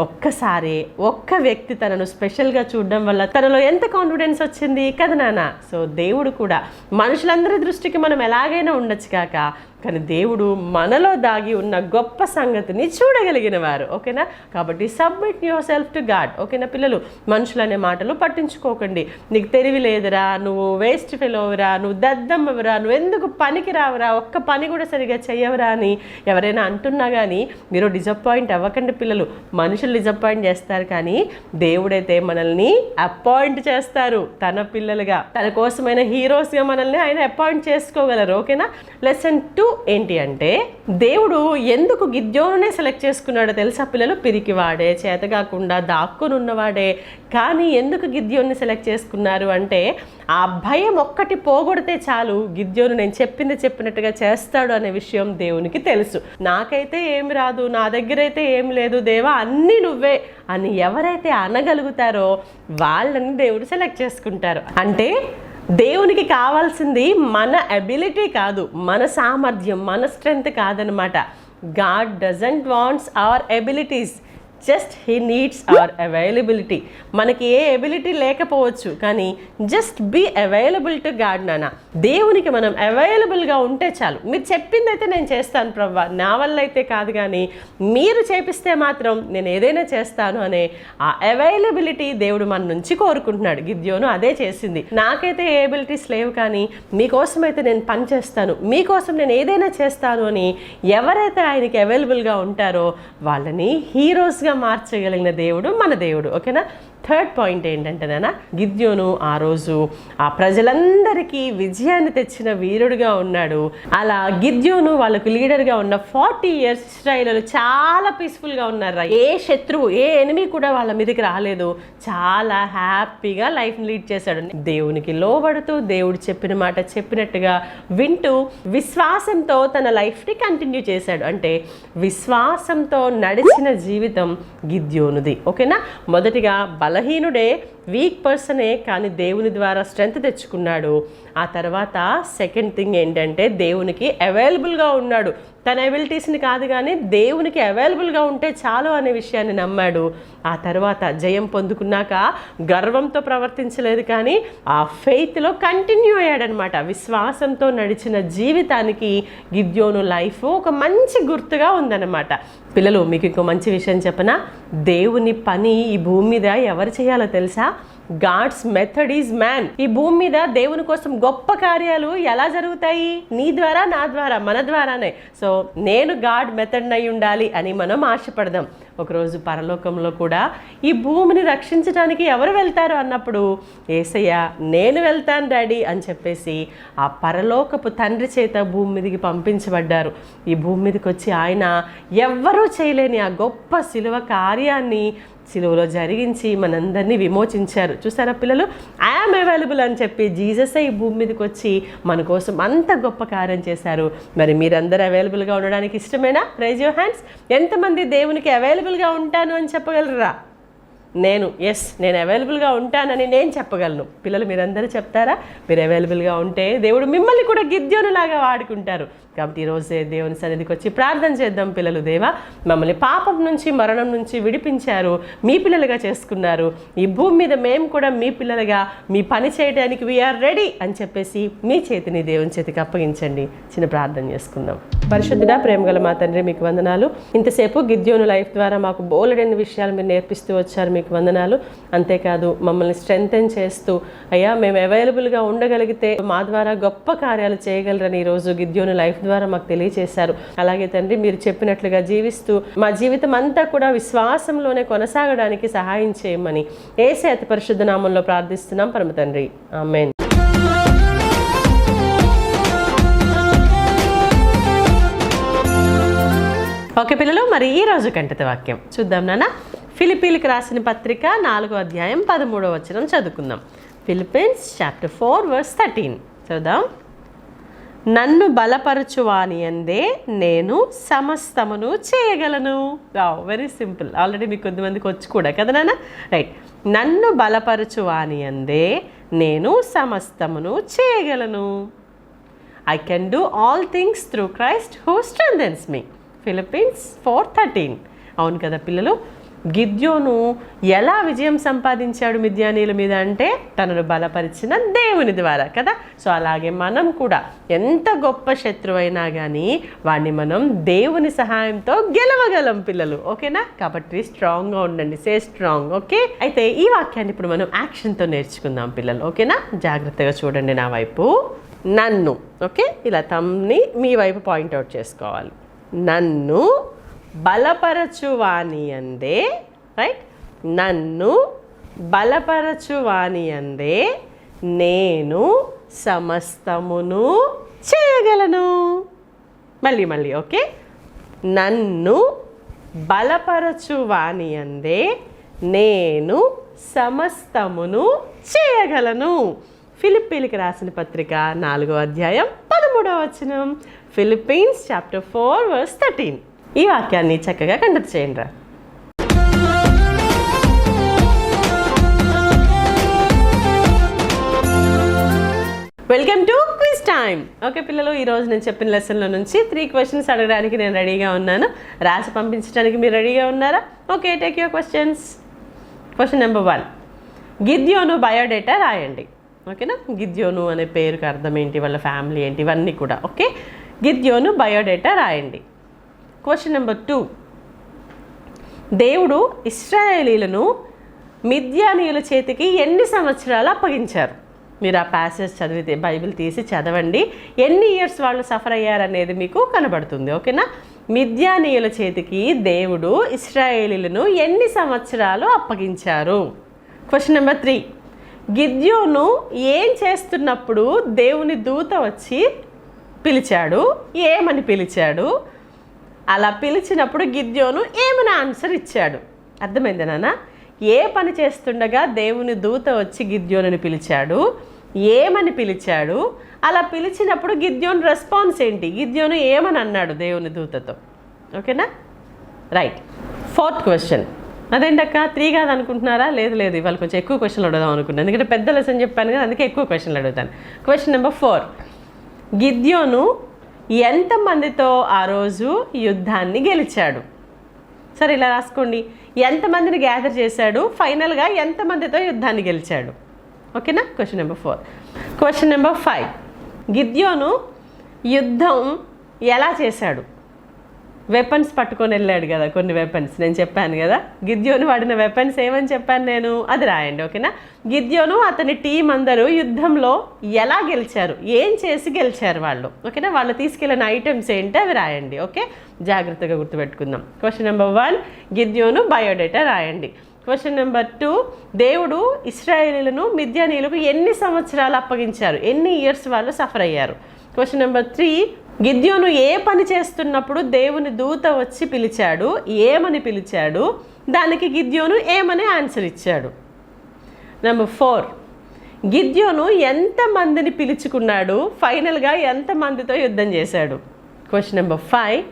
ఒక్కసారి ఒక్క వ్యక్తి తనను స్పెషల్గా చూడడం వల్ల తనలో ఎంత కాన్ఫిడెన్స్ వచ్చింది కదా నాన్న. సో దేవుడు కూడా మనుషులందరి దృష్టికి మనం ఎలాగైనా ఉండొచ్చు కాక, కానీ దేవుడు మనలో దాగి ఉన్న గొప్ప సంగతిని చూడగలిగిన వారు. ఓకేనా? కాబట్టి submit your self to God. ఓకేనా పిల్లలు? మనుషులనే మాటలు పట్టించుకోకండి. నీకు తెలివి లేదురా, నువ్వు వేస్ట్ ఫెలోవరా, నువ్వు దద్దమ్మవరా, నువ్వు ఎందుకు పనికి రావరా, ఒక్క పని కూడా సరిగా చెయ్యవరా అని ఎవరైనా అంటున్నా కానీ మీరు డిసప్పాయింట్ అవ్వకండి పిల్లలు. మనుషులు డిసప్పాయింట్ చేస్తారు, కానీ దేవుడైతే మనల్ని అపాయింట్ చేస్తారు తన పిల్లలుగా, తన కోసమైన హీరోస్గా మనల్ని ఆయన అపాయింట్ చేసుకోగలరు. ఓకేనా? లెసన్ 2 ఏంటి అంటే, దేవుడు ఎందుకు గిద్యోనునే సెలెక్ట్ చేసుకున్నాడో తెలుసా పిల్లలు? పిరికివాడే, చేతగాకుండా దాక్కుని ఉన్నవాడే, కానీ ఎందుకు గిద్యోన్ని సెలెక్ట్ చేసుకున్నారు అంటే, ఆ భయం ఒక్కటి పోగొడితే చాలు, గిద్యోను నేను చెప్పింది చెప్పినట్టుగా చేస్తాడు అనే విషయం దేవునికి తెలుసు. నాకైతే ఏమి రాదు, నా దగ్గర అయితే ఏం లేదు దేవా, అన్నీ నువ్వే అని ఎవరైతే అనగలుగుతారో వాళ్ళని దేవుడు సెలెక్ట్ చేసుకుంటారు. అంటే దేవునికి కావాల్సింది మన అబిలిటీ కాదు, మన సామర్థ్యం, మన స్ట్రెంగ్త్ కాదనమాట. God doesn't wants our abilities, just he needs our availability. మనకి ఏ ఎబిలిటీ లేకపోవచ్చు, కానీ just be available to God నాన్న. దేవునికి మనం అవైలబుల్గా ఉంటే చాలు. మీరు చెప్పింది అయితే నేను చేస్తాను ప్రవ్వా, నా వల్ల అయితే కాదు, కానీ మీరు చేపిస్తే మాత్రం నేను ఏదైనా చేస్తాను అనే ఆ అవైలబిలిటీ దేవుడు మన నుంచి కోరుకుంటున్నాడు. గిద్యోను అదే చేసింది. నాకైతే ఏ ఎబిలిటీస్ లేవు, కానీ మీకోసం అయితే నేను పని చేస్తాను, మీకోసం నేను ఏదైనా చేస్తాను అని ఎవరైతే ఆయనకి అవైలబుల్గా ఉంటారో వాళ్ళని హీరోస్గా గా మార్చగలిగిన దేవుడు మన దేవుడు. ఓకేనా. థర్డ్ పాయింట్ ఏంటంటే నాన్న, గిద్యోను ఆ రోజు ఆ ప్రజలందరికీ విజయాన్ని తెచ్చిన వీరుడుగా ఉన్నాడు. అలా గిద్యోను వాళ్ళకు లీడర్గా ఉన్న 40 years ఇశ్రాయేలు చాలా పీస్ఫుల్గా ఉన్నారు. ఏ శత్రువు, ఏ ఎనిమి కూడా వాళ్ళ మీదకి రాలేదు. చాలా హ్యాపీగా లైఫ్ లీడ్ చేశాడు. దేవునికి లోబడుతూ దేవుడు చెప్పిన మాట చెప్పినట్టుగా వింటూ విశ్వాసంతో తన లైఫ్ని కంటిన్యూ చేశాడు. అంటే విశ్వాసంతో నడిచిన జీవితం గిద్యోనుది. ఓకేనా. మొదటిగా బలహీనుడే, వీక్ పర్సనే, కానీ దేవుని ద్వారా స్ట్రెంగ్త్ తెచ్చుకున్నాడు. ఆ తర్వాత సెకండ్ థింగ్ ఏంటంటే దేవునికి అవైలబుల్గా ఉన్నాడు. తన ఎబిలిటీస్ని కాదు కానీ దేవునికి అవైలబుల్గా ఉంటే చాలు అనే విషయాన్ని నమ్మాడు. ఆ తర్వాత జయం పొందుకున్నాక గర్వంతో ప్రవర్తించలేదు, కానీ ఆ ఫెయిత్లో కంటిన్యూ అయ్యాడనమాట. విశ్వాసంతో నడిచిన జీవితానికి గిద్యోను లైఫ్ ఒక మంచి గుర్తుగా ఉందన్నమాట. పిల్లలు, మీకు ఇంకో మంచి విషయం చెప్పనా? దేవుని పని ఈ భూమి మీద ఎవరు చేయాలో తెలుసా? God's method is man. ఈ భూమి మీద దేవుని కోసం గొప్ప కార్యాలు ఎలా జరుగుతాయి? నీ ద్వారా, నా ద్వారా, మన ద్వారానే. సో నేను గాడ్ మెథడ్ అయి ఉండాలి అని మనం ఆశపడదాం. ఒకరోజు పరలోకంలో కూడా ఈ భూమిని రక్షించడానికి ఎవరు వెళ్తారు అన్నప్పుడు యేసయ్య నేను వెళ్తాను డాడీ అని చెప్పేసి ఆ పరలోకపు తండ్రి చేత భూమి మీదకి పంపించబడ్డారు. ఈ భూమి మీదకి వచ్చి ఆయన ఎవ్వరూ చేయలేని ఆ గొప్ప శిలువ కార్యాన్ని సిలువలో జరిగించి మనందరినీ విమోచించారు. చూసారా పిల్లలు? ఐఆమ్ అవైలబుల్ అని చెప్పి జీససే ఈ భూమి మీదకి వచ్చి మన కోసం అంత గొప్ప కార్యం చేశారు. మరి మీరందరూ అవైలబుల్గా ఉండడానికి ఇష్టమేనా? Rise your hands. ఎంతమంది దేవునికి అవైలబుల్గా ఉంటాను అని చెప్పగలరా? నేను అవైలబుల్గా ఉంటానని నేను చెప్పగలను. పిల్లలు మీరందరూ చెప్తారా? మీరు అవైలబుల్గా ఉంటే దేవుడు మిమ్మల్ని కూడా గిద్యోనులాగా వాడుకుంటారు. కాబట్టి ఈరోజే దేవుని సన్నిధికి వచ్చి ప్రార్థన చేద్దాం. పిల్లలు, దేవా మమ్మల్ని పాపం నుంచి, మరణం నుంచి విడిపించారు, మీ పిల్లలుగా చేసుకున్నారు. ఈ భూమి మీద మేము కూడా మీ పిల్లలుగా మీ పని చేయడానికి వీఆర్ రెడీ అని చెప్పేసి మీ చేతిని దేవుని చేతికి అప్పగించండి. చిన్న ప్రార్థన చేసుకుందాం. పరిశుద్ధుడా, ప్రేమగల మా తండ్రి, మీకు వందనాలు. ఇంతసేపు గిద్యోను లైఫ్ ద్వారా మాకు బోలెడైన విషయాలు మీరు నేర్పిస్తూ వచ్చారు. మీకు వందనాలు. అంతేకాదు మమ్మల్ని స్ట్రెంగ్తెన్ చేస్తూ అయ్యా మేము అవైలబుల్గా ఉండగలిగితే మా ద్వారా గొప్ప కార్యాలు చేయగలరని ఈరోజు గిద్యోను లైఫ్ ద్వారా మాకు తెలియచేశారు. అలాగే తండ్రి, మీరు చెప్పినట్లుగా జీవిస్తూ మా జీవితం అంతా కూడా విశ్వాసంలోనే కొనసాగడానికి సహాయం చేయమని యేసయ్య అతి పరిశుద్ధ నామంలో ప్రార్థిస్తున్నాం పరమ తండ్రి. ఆమేన్. ఓకే పిల్లలు, మరి ఈ రోజు కంటత వాక్యం చూద్దాం నాన్న. ఫిలిప్పీలకు రాసిన పత్రిక 4వ అధ్యాయం 13వ వచనం చదువుకుందాం. ఫిలిప్పీన్స్ చాప్టర్ 4 verse 13 చదువుదాం. నన్ను బలపరచువాని అందే నేను సమస్తమును చేయగలను. Very simple. ఆల్రెడీ మీకు కొద్దిమందికి వచ్చి కూడా కదా నాన్న. రైట్. నన్ను బలపరచువాని అందే నేను సమస్తమును చేయగలను. I can do all things through Christ who strengthens me. Philippines 4:13. అవును కదా పిల్లలు? గిద్యోను ఎలా విజయం సంపాదించాడు మిద్యానీయుల మీద అంటే తనను బలపరిచిన దేవుని ద్వారా కదా. సో అలాగే మనం కూడా ఎంత గొప్ప శత్రువైనా కానీ వాడిని మనం దేవుని సహాయంతో గెలవగలం పిల్లలు. ఓకేనా? కాబట్టి స్ట్రాంగ్గా ఉండండి. Say strong. ఓకే. అయితే ఈ వాక్యాన్ని ఇప్పుడు మనం యాక్షన్తో నేర్చుకుందాం పిల్లలు. ఓకేనా? జాగ్రత్తగా చూడండి నా వైపు. నన్ను, ఓకే, ఇలా తమ్ని మీ వైపు పాయింట్అవుట్ చేసుకోవాలి. నన్ను బలపరచువాని అందే, రైట్, నన్ను బలపరచువాని అందే నేను సమస్తమును చేయగలను. మళ్ళీ ఓకే. నన్ను బలపరచువాని అందే నేను సమస్తమును చేయగలను. ఫిలిప్పీలకు రాసిన పత్రిక 4వ అధ్యాయం 13వ వచనం. Philippines chapter 4 verse 13. ఈ వాక్యాన్ని చక్కగా కంఠత చేయండి రా. Welcome to quiz time. Okay పిల్లలు, ఈరోజు నేను చెప్పిన లెసన్లో నుంచి 3 questions అడగడానికి నేను రెడీగా ఉన్నాను. రాసి పంపించడానికి మీరు రెడీగా ఉన్నారా? Okay, take your questions. Question number 1, Gideon biodata రాయండి. ఓకేనా? గిద్యోను అనే పేరుకి అర్థం ఏంటి, వాళ్ళ ఫ్యామిలీ ఏంటి, ఇవన్నీ కూడా. ఓకే, గిద్యోను బయోడేటా రాయండి. క్వశ్చన్ నెంబర్ 2, దేవుడు ఇశ్రాయేలీలను మిద్యానీయుల చేతికి ఎన్ని సంవత్సరాలు అప్పగించారు? మీరు ఆ ప్యాసేజ్ చదివితే, బైబిల్ తీసి చదవండి, ఎన్ని ఇయర్స్ వాళ్ళు సఫర్ అయ్యారనేది మీకు కనబడుతుంది. ఓకేనా? మిద్యానీయుల చేతికి దేవుడు ఇశ్రాయేలీయులను ఎన్ని సంవత్సరాలు అప్పగించారు? క్వశ్చన్ నెంబర్ 3, గిద్యోను ఏం చేస్తున్నప్పుడు దేవుని దూత వచ్చి పిలిచాడు, ఏమని పిలిచాడు? అలా పిలిచినప్పుడు గిద్యోను ఏమని ఆన్సర్ ఇచ్చాడు? అర్థమైందా నాన్న? ఏ పని చేస్తుండగా దేవుని దూత వచ్చి గిద్యోనుని పిలిచాడు, ఏమని పిలిచాడు, అలా పిలిచినప్పుడు గిద్యోను రెస్పాన్స్ ఏంటి, గిద్యోను ఏమని అన్నాడు దేవుని దూతతో? ఓకేనా? రైట్. 4th question. అదేంటక్క 3 కాదు అనుకుంటున్నారా? లేదు, ఇవాళ కొంచెం ఎక్కువ క్వశ్చన్లు అడుగుదాం అనుకున్నాను, ఎందుకంటే పెద్ద లెసన్ చెప్పాను కదా, అందుకే ఎక్కువ క్వశ్చన్లు అడుగుతాను. క్వశ్చన్ నెంబర్ 4, గిద్యోను ఎంతమందితో ఆ రోజు యుద్ధాన్ని గెలిచాడు? సరే ఇలా రాసుకోండి, ఎంతమందిని గ్యాదర్ చేశాడు, ఫైనల్గా ఎంతమందితో యుద్ధాన్ని గెలిచాడు? ఓకేనా? Question number 4. క్వశ్చన్ నెంబర్ 5, గిద్యోను యుద్ధం ఎలా చేశాడు? వెపన్స్ పట్టుకొని వెళ్ళాడు కదా, కొన్ని వెపన్స్ నేను చెప్పాను కదా, గిద్యోను వాడిన వెపన్స్ ఏమని చెప్పాను నేను, అది రాయండి. ఓకేనా? గిద్యోను అతని టీం అందరూ యుద్ధంలో ఎలా గెలిచారు, ఏం చేసి గెలిచారు వాళ్ళు? ఓకేనా? వాళ్ళు తీసుకెళ్ళిన ఐటమ్స్ ఏంటి అవి రాయండి. ఓకే, జాగ్రత్తగా గుర్తుపెట్టుకుందాం. క్వశ్చన్ నెంబర్ 1, గిద్యోను బయోడేటా రాయండి. క్వశ్చన్ నెంబర్ 2, దేవుడు ఇశ్రాయేలీయులను మిద్యానీయులకు ఎన్ని సంవత్సరాలు అప్పగించారు, ఎన్ని ఇయర్స్ వాళ్ళు సఫర్ అయ్యారు? క్వశ్చన్ నెంబర్ 3, గిద్యోను ఏ పని చేస్తున్నప్పుడు దేవుని దూత వచ్చి పిలిచాడు, ఏమని పిలిచాడు, దానికి గిద్యోను ఏమని ఆన్సర్ ఇచ్చాడు? నెంబర్ 4, గిద్యోను ఎంతమందిని పిలుచుకున్నాడు, ఫైనల్గా ఎంతమందితో యుద్ధం చేశాడు? క్వశ్చన్ నెంబర్ 5,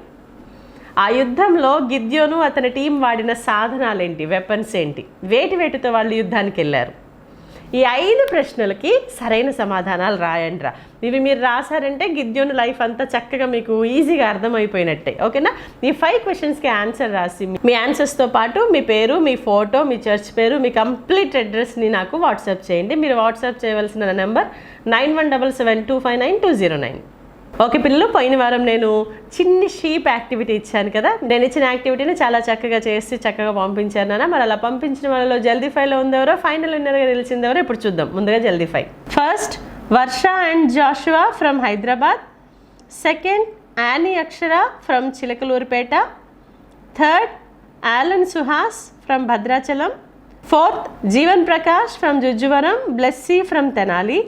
ఆ యుద్ధంలో గిద్యోను అతని టీం వాడిన సాధనాలు ఏంటి, వెపన్స్ ఏంటి, వేటితో వాళ్ళు యుద్ధానికి వెళ్ళారు? ఈ 5 ప్రశ్నలకి సరైన సమాధానాలు రాయండిరా. ఇవి మీరు రాశారంటే గిద్యోను లైఫ్ అంతా చక్కగా మీకు ఈజీగా అర్థమైపోయినట్టే. ఓకేనా? ఈ 5 క్వశ్చన్స్కి ఆన్సర్ రాసి మీ ఆన్సర్స్తో పాటు మీ పేరు, మీ ఫోటో, మీ చర్చ్ పేరు, మీ కంప్లీట్ అడ్రస్ని నాకు వాట్సాప్ చేయండి. మీరు వాట్సాప్ చేయవలసిన నెంబర్ 9177259209. ఓకే పిల్లలు, పోయిన వారం నేను చిన్ని షీప్ యాక్టివిటీ ఇచ్చాను కదా, నేను ఇచ్చిన యాక్టివిటీని చాలా చక్కగా చేసి చక్కగా పంపించాను నాన్న. మరి అలా పంపించిన వాళ్ళలో జల్దీ ఫైవ్లో ఉందెవరో, ఫైనల్ విన్నర్గా నిలిచిందెవరో ఇప్పుడు చూద్దాం. ముందుగా జల్దీ five. First Varsha and Joshua from Hyderabad. Second Annie Akshara from Chilakaluripet. Third Alan Suhas from Bhadrachalam. Fourth Jeevan Prakash from Jujjuvaram. Blessy from Tenali.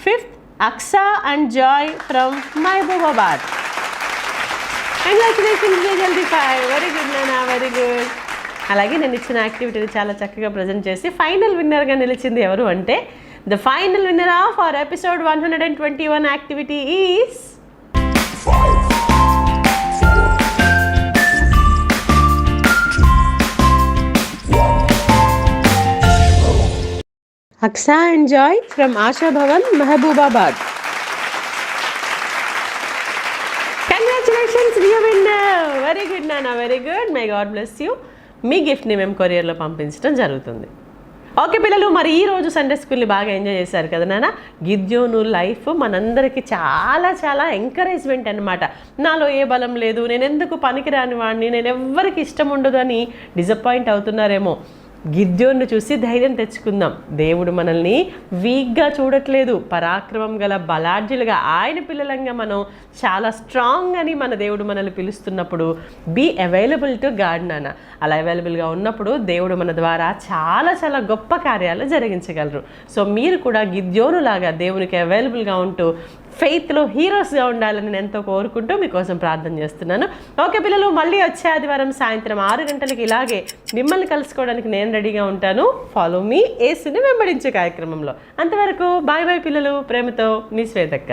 Fifth Aksa and Joy from Mahabubabad. Congratulations జల్దీ ఫైవ్. వెరీ గుడ్ నానా, వెరీ గుడ్. అలాగే నేను ఇచ్చిన యాక్టివిటీని చాలా చక్కగా ప్రజెంట్ చేసి ఫైనల్ విన్నర్గా నిలిచింది ఎవరు అంటే, the final winner of our episode 121 activity is Aksa and Joy from Asha Bhavan, Mahbubabad. Congratulations, dear winner. Very good, Nana. Very good. May God bless you. మీ గిఫ్ట్ని మేము కొరియర్లో పంపించడం జరుగుతుంది. ఓకే పిల్లలు, మరి ఈరోజు సండే స్కూల్ని బాగా ఎంజాయ్ చేశారు కదా నాన్న. గిద్యోను లైఫ్ మనందరికీ చాలా చాలా ఎంకరేజ్మెంట్ అనమాట. నాలో ఏ బలం లేదు, నేను ఎందుకు పనికిరాని వాడిని, నేను ఎవ్వరికి ఇష్టం ఉండదు అని డిసప్పాయింట్ అవుతున్నారేమో. గిద్యోను చూసి ధైర్యం తెచ్చుకుందాం. దేవుడు మనల్ని వీక్గా చూడట్లేదు, పరాక్రమం గల బలాఢ్యులుగా ఆయన పిల్లలంగా మనం చాలా స్ట్రాంగ్ అని మన దేవుడు మనల్ని పిలుస్తున్నప్పుడు బీ అవైలబుల్ టు గాడ్ నాన్న. అలా అవైలబుల్గా ఉన్నప్పుడు దేవుడు మన ద్వారా చాలా చాలా గొప్ప కార్యాలు జరిగించగలరు. సో మీరు కూడా గిద్యోను లాగా దేవునికి అవైలబుల్గా ఉంటూ ఫెయిత్లో హీరోస్గా ఉండాలని నేను ఎంతో కోరుకుంటూ మీకోసం ప్రార్థన చేస్తున్నాను. ఓకే పిల్లలు, మళ్ళీ వచ్చే ఆదివారం సాయంత్రం 6 గంటలకి ఇలాగే మిమ్మల్ని కలుసుకోవడానికి నేను రెడీగా ఉంటాను. ఫాలో మీ యేసుని వెంబడించే కార్యక్రమంలో. అంతవరకు బాయ్ బాయ్ పిల్లలు. ప్రేమతో మీ శ్వేతక్క.